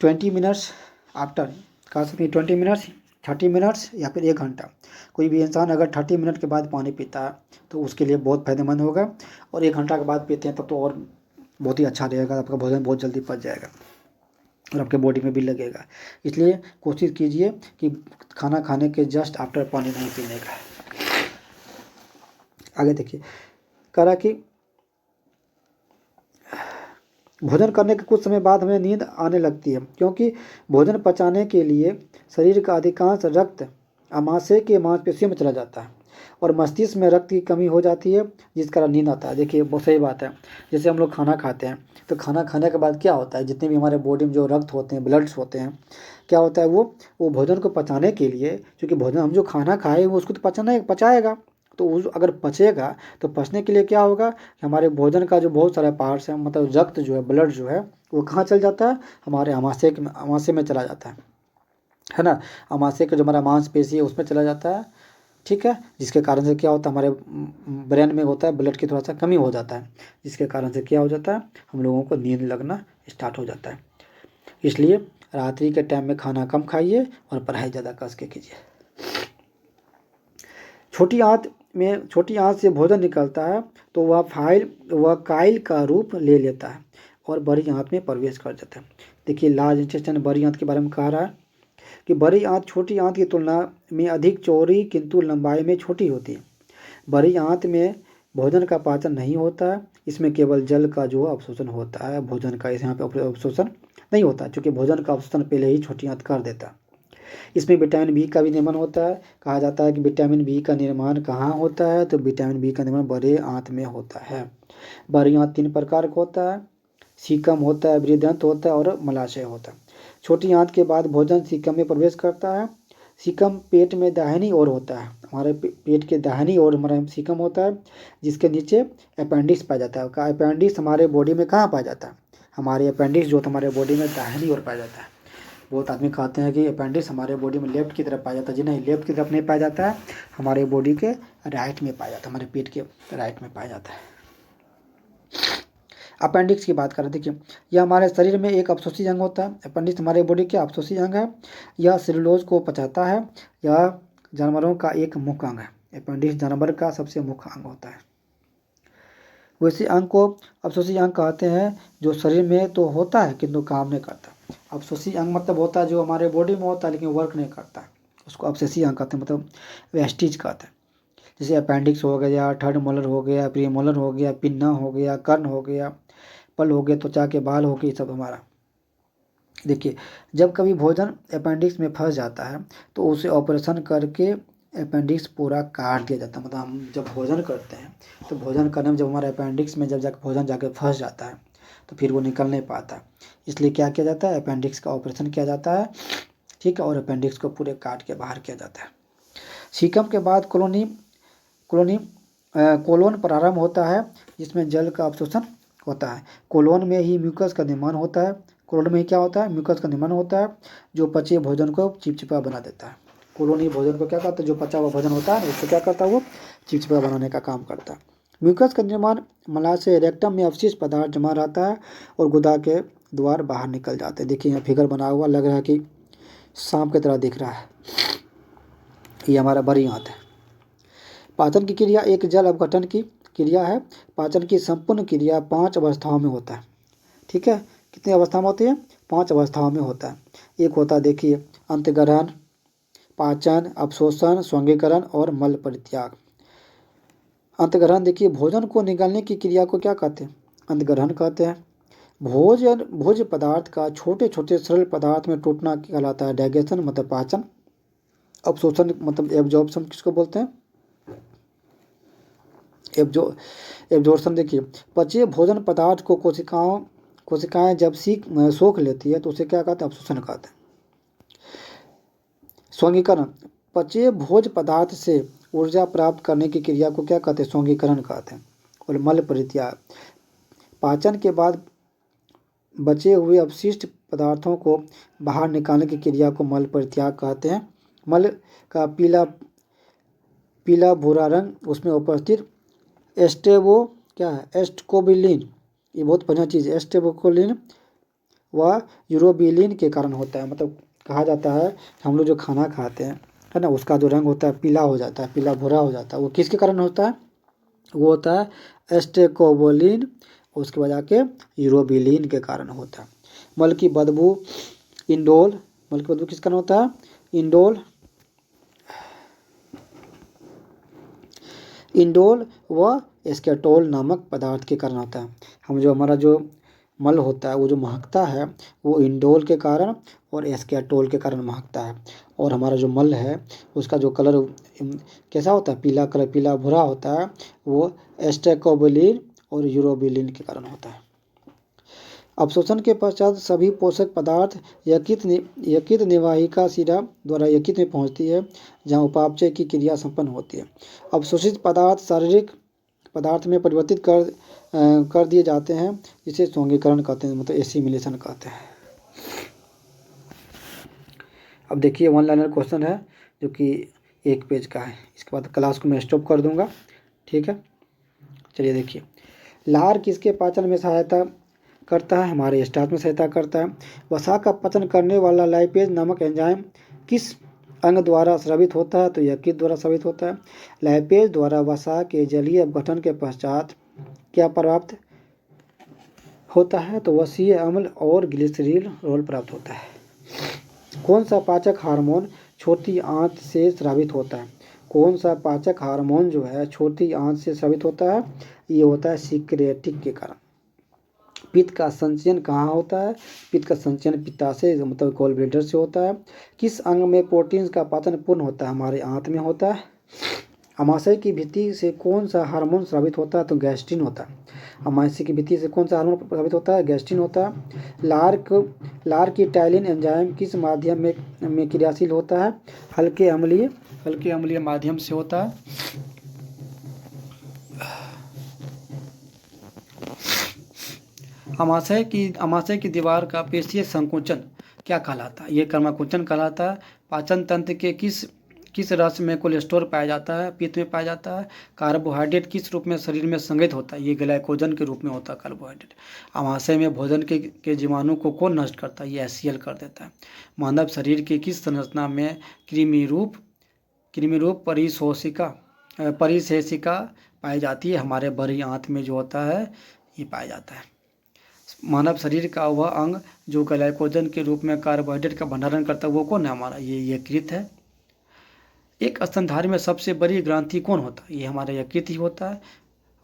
20 मिनट्स आफ्टर, कह सकते हैं 20 मिनट्स, 30 मिनट्स या फिर 1 घंटा। कोई भी इंसान अगर 30 मिनट के बाद पानी पीता है तो उसके लिए बहुत फ़ायदेमंद होगा, और 1 घंटा के बाद पीते हैं तब तो और बहुत ही अच्छा रहेगा, आपका भोजन बहुत जल्दी पच जाएगा और आपके बॉडी में भी लगेगा। इसलिए कोशिश कीजिए कि खाना खाने के जस्ट आफ्टर पानी नहीं पीने का। आगे देखिए, कह रहा कि भोजन करने के कुछ समय बाद हमें नींद आने लगती है, क्योंकि भोजन पचाने के लिए शरीर का अधिकांश रक्त आमाशय के मांसपेशियों में चला जाता है और मस्तिष्क में रक्त की कमी हो जाती है, जिस कारण नींद आता है। देखिए बहुत सही बात है। जैसे हम लोग खाना खाते हैं तो खाना खाने के बाद क्या होता है, जितने भी हमारे बॉडी में जो रक्त होते हैं, ब्लड्स होते हैं, क्या होता है, वो भोजन को पचाने के लिए, क्योंकि भोजन हम जो खाना खाए वो उसको तो पचाएगा, तो उस अगर पचेगा तो पचने के लिए क्या होगा कि हमारे भोजन का जो बहुत सारे पार्ट्स हैं, मतलब रक्त जो है, ब्लड जो है, वो कहाँ चल जाता है, हमारे आमाशय में चला जाता है ना। आमाशय का जो हमारा मांसपेशी है उसमें चला जाता है, ठीक है। जिसके कारण से क्या होता है, हमारे ब्रेन में होता है ब्लड की थोड़ा सा कमी हो जाता है, जिसके कारण से क्या हो जाता है, हम लोगों को नींद लगना स्टार्ट हो जाता है। इसलिए रात्रि के टाइम में खाना कम खाइए और पढ़ाई ज़्यादा कस के कीजिए। छोटी आंत से भोजन निकलता है तो वह काइल का रूप ले लेता है और बड़ी आंत में प्रवेश कर जाता है। देखिए लार्ज इंटेस्टाइन बड़ी आंत के बारे में कह रहा है कि बड़ी आंत छोटी आंत की तुलना में अधिक चौड़ी किंतु लंबाई में छोटी होती है। बड़ी आंत में भोजन का पाचन नहीं होता है, इसमें केवल जल का जो अवशोषण होता है, भोजन का यहाँ पे अवशोषण नहीं होता, क्योंकि भोजन का अवशोषण पहले ही छोटी आंत कर देता है। इसमें विटामिन बी का भी निर्माण होता है। कहा जाता है कि विटामिन बी का निर्माण कहाँ होता है, तो विटामिन बी का निर्माण बड़े आंत में होता है। बड़ी आंत 3 प्रकार का होता है, सीकम होता है, बृहदंत होता है और मलाशय होता है। छोटी आंत के बाद भोजन सीकम में प्रवेश करता है। सीकम पेट में दाहिनी ओर होता है, हमारे पेट के दाहिनी ओर हमारा सीकम होता है, जिसके नीचे अपेंडिक्स पाया जाता है। अपेंडिक्स हमारे बॉडी में कहाँ पाया जाता है, हमारे अपेंडिक्स जो हमारे बॉडी में दाहिनी ओर पाया जाता है। बहुत आदमी कहते हैं कि अपेंडिक्स हमारे बॉडी में लेफ्ट की तरफ पाया जाता है। जी नहीं, लेफ्ट की तरफ नहीं पाया जाता है, हमारे बॉडी के राइट में पाया जाता है, हमारे पेट के राइट में पाया जाता है। अपेंडिक्स की बात करें, देखिए यह हमारे शरीर में एक अवशोषी अंग होता है। अपेंडिक्स हमारे बॉडी के अवशोषी अंग है। यह सेलुलोज को पचाता है। यह जानवरों का एक मुख्य अंग है। अपेंडिक्स जानवर का सबसे मुख्य अंग होता है। वैसे अंग को अवशोषी अंग कहते हैं जो शरीर में तो होता है किंतु काम नहीं करता। अवशोषी अंग मतलब होता है जो हमारे बॉडी में होता है लेकिन वर्क नहीं करता, उसको अवशोषी अंग कहते हैं, मतलब वेस्टिज कहते हैं। जैसे अपेंडिक्स हो गया, थर्ड मोलर हो गया, प्री मोलर हो गया, पिन्ना हो गया, कर्ण हो गया, पल हो गया, त्वचा के बाल हो गए, सब हमारा। देखिए जब कभी भोजन अपेंडिक्स में फंस जाता है तो उसे ऑपरेशन करके अपेंडिक्स पूरा काट दिया जाता है। मतलब हम जब भोजन करते हैं तो भोजन करने में जब हमारे अपेंडिक्स में जब जाकर भोजन जाकर फंस जाता है तो फिर वो निकल नहीं पाता। इसलिए क्या किया जाता है, अपेंडिक्स का ऑपरेशन किया जाता है, ठीक है, और अपेंडिक्स को पूरे काट के बाहर किया जाता है। सीकम के बाद कोलोन प्रारंभ होता है, जिसमें जल का अवशोषण होता है। कोलोन में ही म्यूकस का निर्माण होता है। कोलोन में ही क्या होता है, म्यूकस का निर्माण होता है, जो पचे भोजन को चिपचिपा बना देता है। कोलोन ही भोजन को क्या करता है, जो पचा हुआ भोजन होता है उसको क्या करता है, वो चिपचिपा बनाने का काम करता है। म्यूकस का निर्माण मलाशय रेक्टम में अवशिष्ट पदार्थ जमा रहता है और गुदा के द्वार बाहर निकल जाते हैं। देखिए यहाँ फिगर बना हुआ, लग रहा है कि सांप की तरह दिख रहा है। ये हमारा बड़ी आंत है। पाचन की क्रिया एक जल अपघटन की क्रिया है। पाचन की संपूर्ण क्रिया 5 अवस्थाओं में होता है, ठीक है। कितनी अवस्था में होती है, 5 अवस्थाओं में होता है। एक होता है देखिए अंतग्रहण, पाचन, अवशोषण, स्वांगीकरण और मल परित्याग। अंतग्रहण देखिए भोजन को निकालने की क्रिया को क्या कहते हैं, अंतग्रहण कहते हैं। भोज्य पदार्थ का छोटे छोटे सरल पदार्थ में टूटना कहलाता है डाइजेशन, मतलब पाचन। अवशोषण मतलब एब्जॉर्प्शन किसको बोलते हैं, एब्जॉर्प्शन। देखिए पचे भोजन पदार्थ को कोशिकाएं जब सोख लेती है तो उसे क्या कहते हैं, अवशोषण कहते हैं। स्वांगीकरण, पचे भोज पदार्थ से ऊर्जा प्राप्त करने की क्रिया को क्या कहते हैं, स्वांगीकरण कहते हैं। और मल परित्याग। पाचन के बाद बचे हुए अपशिष्ट पदार्थों को बाहर निकालने की क्रिया को मल परित्याग कहते हैं। मल का पीला पीला भूरा रंग, उसमें उपस्थित एस्टोकोबिलिन, ये बहुत बढ़िया चीज़ है, एस्टोकोबिलिन व यूरोबिलिन के कारण होता है। मतलब कहा जाता है हम लोग जो खाना खाते हैं, है ना, उसका जो रंग होता है पीला हो जाता है, पीला भूरा हो जाता है, वो किसके कारण होता है? वो होता है एस्टेकोबिलिन, उसके बाद आके यूरोबिलिन के कारण होता है। मल की बदबू इंडोल, मल की बदबू किस कारण होता है? इंडोल व एस्केटोल नामक पदार्थ के कारण होता है। हमारा जो मल होता है वो जो महकता है वो इंडोल के कारण और एस्केटोल के कारण महकता है। और हमारा जो मल है उसका जो कलर कैसा होता है? पीला कलर, पीला भूरा होता है, वो एस्टेकोबिलिन और यूरोबिलिन के कारण होता है। अवशोषण के पश्चात सभी पोषक पदार्थ यकृत निवाहिका शिरा द्वारा यकृत में पहुंचती है, जहां उपापचय की क्रिया संपन्न होती है। अवशोषित पदार्थ शारीरिक पदार्थ में परिवर्तित कर दिए जाते हैं, जिसे सौंगीकरण कहते हैं, मतलब एसिमिलेशन कहते हैं। अब देखिए वन लाइनर क्वेश्चन है जो कि 1 पेज का है। इसके बाद क्लास को मैं स्टॉप कर दूंगा, ठीक है। चलिए देखिए, लार किसके पाचन में सहायता करता है? हमारे स्टार्च में सहायता करता है। वसा का पचन करने वाला लाइपेज नामक एंजाइम किस अंग द्वारा स्रावित होता है? तो यकृत द्वारा स्रावित होता है। लाइपेज द्वारा वसा के जलीय अपघटन के पश्चात क्या प्राप्त होता है? तो वसीय अम्ल और ग्लिसरीन रोल प्राप्त होता है। कौन सा पाचक हार्मोन छोटी आंत से स्रावित होता है? कौन सा पाचक हार्मोन जो है छोटी आंत से स्रावित होता है? ये होता है सिक्रेटिक के कारण। पित्त का संचयन कहाँ होता है? पित्त का संचयन पित्ताशय मतलब गॉल ब्लैडर से होता है। किस अंग में प्रोटीन का पाचन पूर्ण होता है? हमारे आंत में होता है। अमाशय की भित्ति से कौन सा हार्मोन स्रावित होता है? तो गैस्ट्रिन होता है। अमाशय की भित्ति से कौन सा हार्मोन स्रावित होता है? गैस्ट्रिन होता है। लार की टाइलिन एंजाइम किस माध्यम में क्रियाशील होता है? हल्के अम्लीय माध्यम से होता है। अमाशय की दीवार का पेशीय संकोचन क्या कहलाता है? ये कर्माकुंचन कहलाता है। पाचन तंत्र के किस रस में कोलेस्ट्रॉल पाया जाता है? पित्त में पाया जाता है। कार्बोहाइड्रेट किस रूप में शरीर में संग्रहित होता है? ये ग्लाइकोजन के रूप में होता है कार्बोहाइड्रेट। अमाशय में भोजन के जीवाणु को कौन नष्ट करता है? ये HCl कर देता है। मानव शरीर के किस संरचना में कृमि रूप परिशेषिका पाई जाती है? हमारे बड़ी आंत में जो होता है ये पाया जाता है। मानव शरीर का वह अंग जो ग्लाइकोजन के रूप में कार्बोहाइड्रेट का भंडारण करता है वो कौन है? हमारा ये यकृत है। एक स्तनधारी में सबसे बड़ी ग्रंथि कौन होता है? ये हमारा यकृत ही होता है।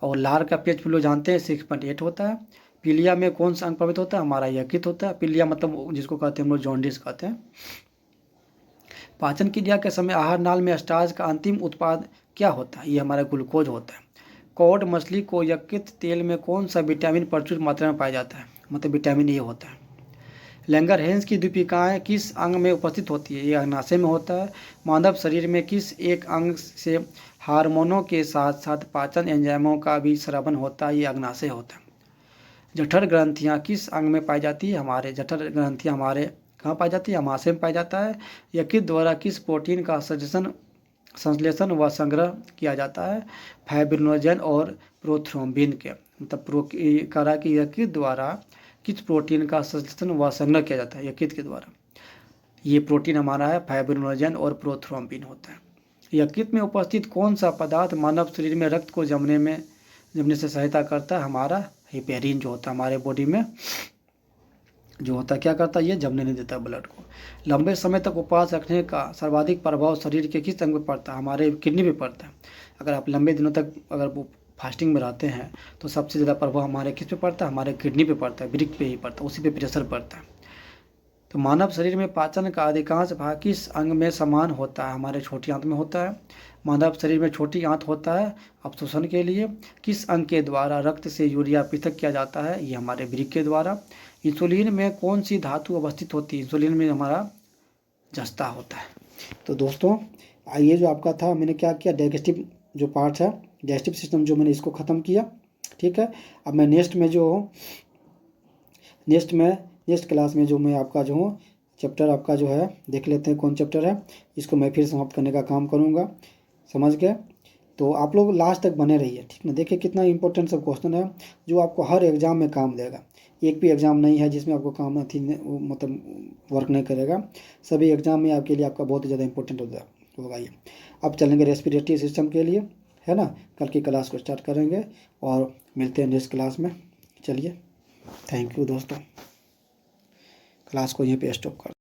और लार का पेज लोग जानते हैं 6.8 होता है। पीलिया में कौन सा अंग प्रभावित होता है? हमारा यकृत होता है। पीलिया मतलब जिसको कहते हैं हम लोग जॉन्डिस कहते हैं। पाचन क्रिया के समय आहार नाल में स्टार्च का अंतिम उत्पाद क्या होता है? ये हमारा ग्लूकोज होता है। कॉड मछली को यकृत तेल में कौन सा विटामिन प्रचुर मात्रा में पाया जाता है? मतलब विटामिन ए होता है। लैंगरहैंस की दीपिकाएँ किस अंग में उपस्थित होती है? ये अग्नाशय में होता है। मानव शरीर में किस एक अंग से हार्मोनों के साथ साथ पाचन एंजाइमों का भी स्रावन होता है? ये अग्नाशय होता है। जठर ग्रंथियाँ किस अंग में पाई जाती है? हमारे जठर ग्रंथियाँ हमारे कहाँ पाई जाती है? अमाशय में पाई जाता है। यकृत द्वारा किस प्रोटीन का संश्लेषण व संग्रह किया जाता है? फाइब्रिनोजन और प्रोथ्रोम्बिन के। मतलब करा कि यकृत द्वारा किस प्रोटीन का संश्लेषण व संग्रह किया जाता है? यकृत के द्वारा। ये प्रोटीन हमारा है फाइब्रिनोजन और प्रोथ्रोम्बिन होता है। यकृत में उपस्थित कौन सा पदार्थ मानव शरीर में रक्त को जमने से सहायता करता है? हमारा हेपेरिन जो होता है हमारे बॉडी में जो होता है क्या करता है? ये जमने नहीं देता ब्लड को। लंबे समय तक उपवास रखने का सर्वाधिक प्रभाव शरीर के किस अंग पर पड़ता है? हमारे किडनी पे पड़ता है। अगर आप लंबे दिनों तक अगर वो फास्टिंग में रहते हैं तो सबसे ज़्यादा प्रभाव हमारे किस पे पड़ता है? हमारे किडनी पे पड़ता है, वृक्क पे ही पड़ता है, उसी पे प्रेशर पड़ता है। तो मानव शरीर में पाचन का अधिकांश भाग किस अंग में समान होता है? हमारे छोटी आंत में होता है। मानव शरीर में छोटी आंत होता है अवशोषण के लिए। किस अंग के द्वारा रक्त से यूरिया पृथक किया जाता है? ये हमारे वृक्क के द्वारा। इंसुलिन में कौन सी धातु अवस्थित होती है? इंसुलिन में हमारा जस्ता होता है। तो दोस्तों ये जो आपका था मैंने क्या किया, डाइजेस्टिव जो पार्ट है, डाइजेस्टिव सिस्टम जो मैंने इसको ख़त्म किया। ठीक है। अब मैं नेक्स्ट क्लास में जो मैं आपका जो हूँ चैप्टर आपका जो है देख लेते हैं कौन चैप्टर है, इसको मैं फिर समाप्त करने का काम करूँगा, समझ गए। तो आप लोग लास्ट तक बने रहिए, ठीक ना। देखिए कितना इंपॉर्टेंट सब क्वेश्चन है जो आपको हर एग्ज़ाम में काम देगा। एक भी एग्ज़ाम नहीं है जिसमें आपको काम मतलब वर्क नहीं करेगा, सभी एग्ज़ाम में आपके लिए आपका बहुत ही ज़्यादा इंपॉर्टेंट होगा ये। अब चलेंगे रेस्पिरेटरी सिस्टम के लिए, है ना। कल की क्लास को स्टार्ट करेंगे और मिलते हैं नेक्स्ट क्लास में। चलिए, थैंक यू दोस्तों, क्लास को यहीं पे स्टॉप कर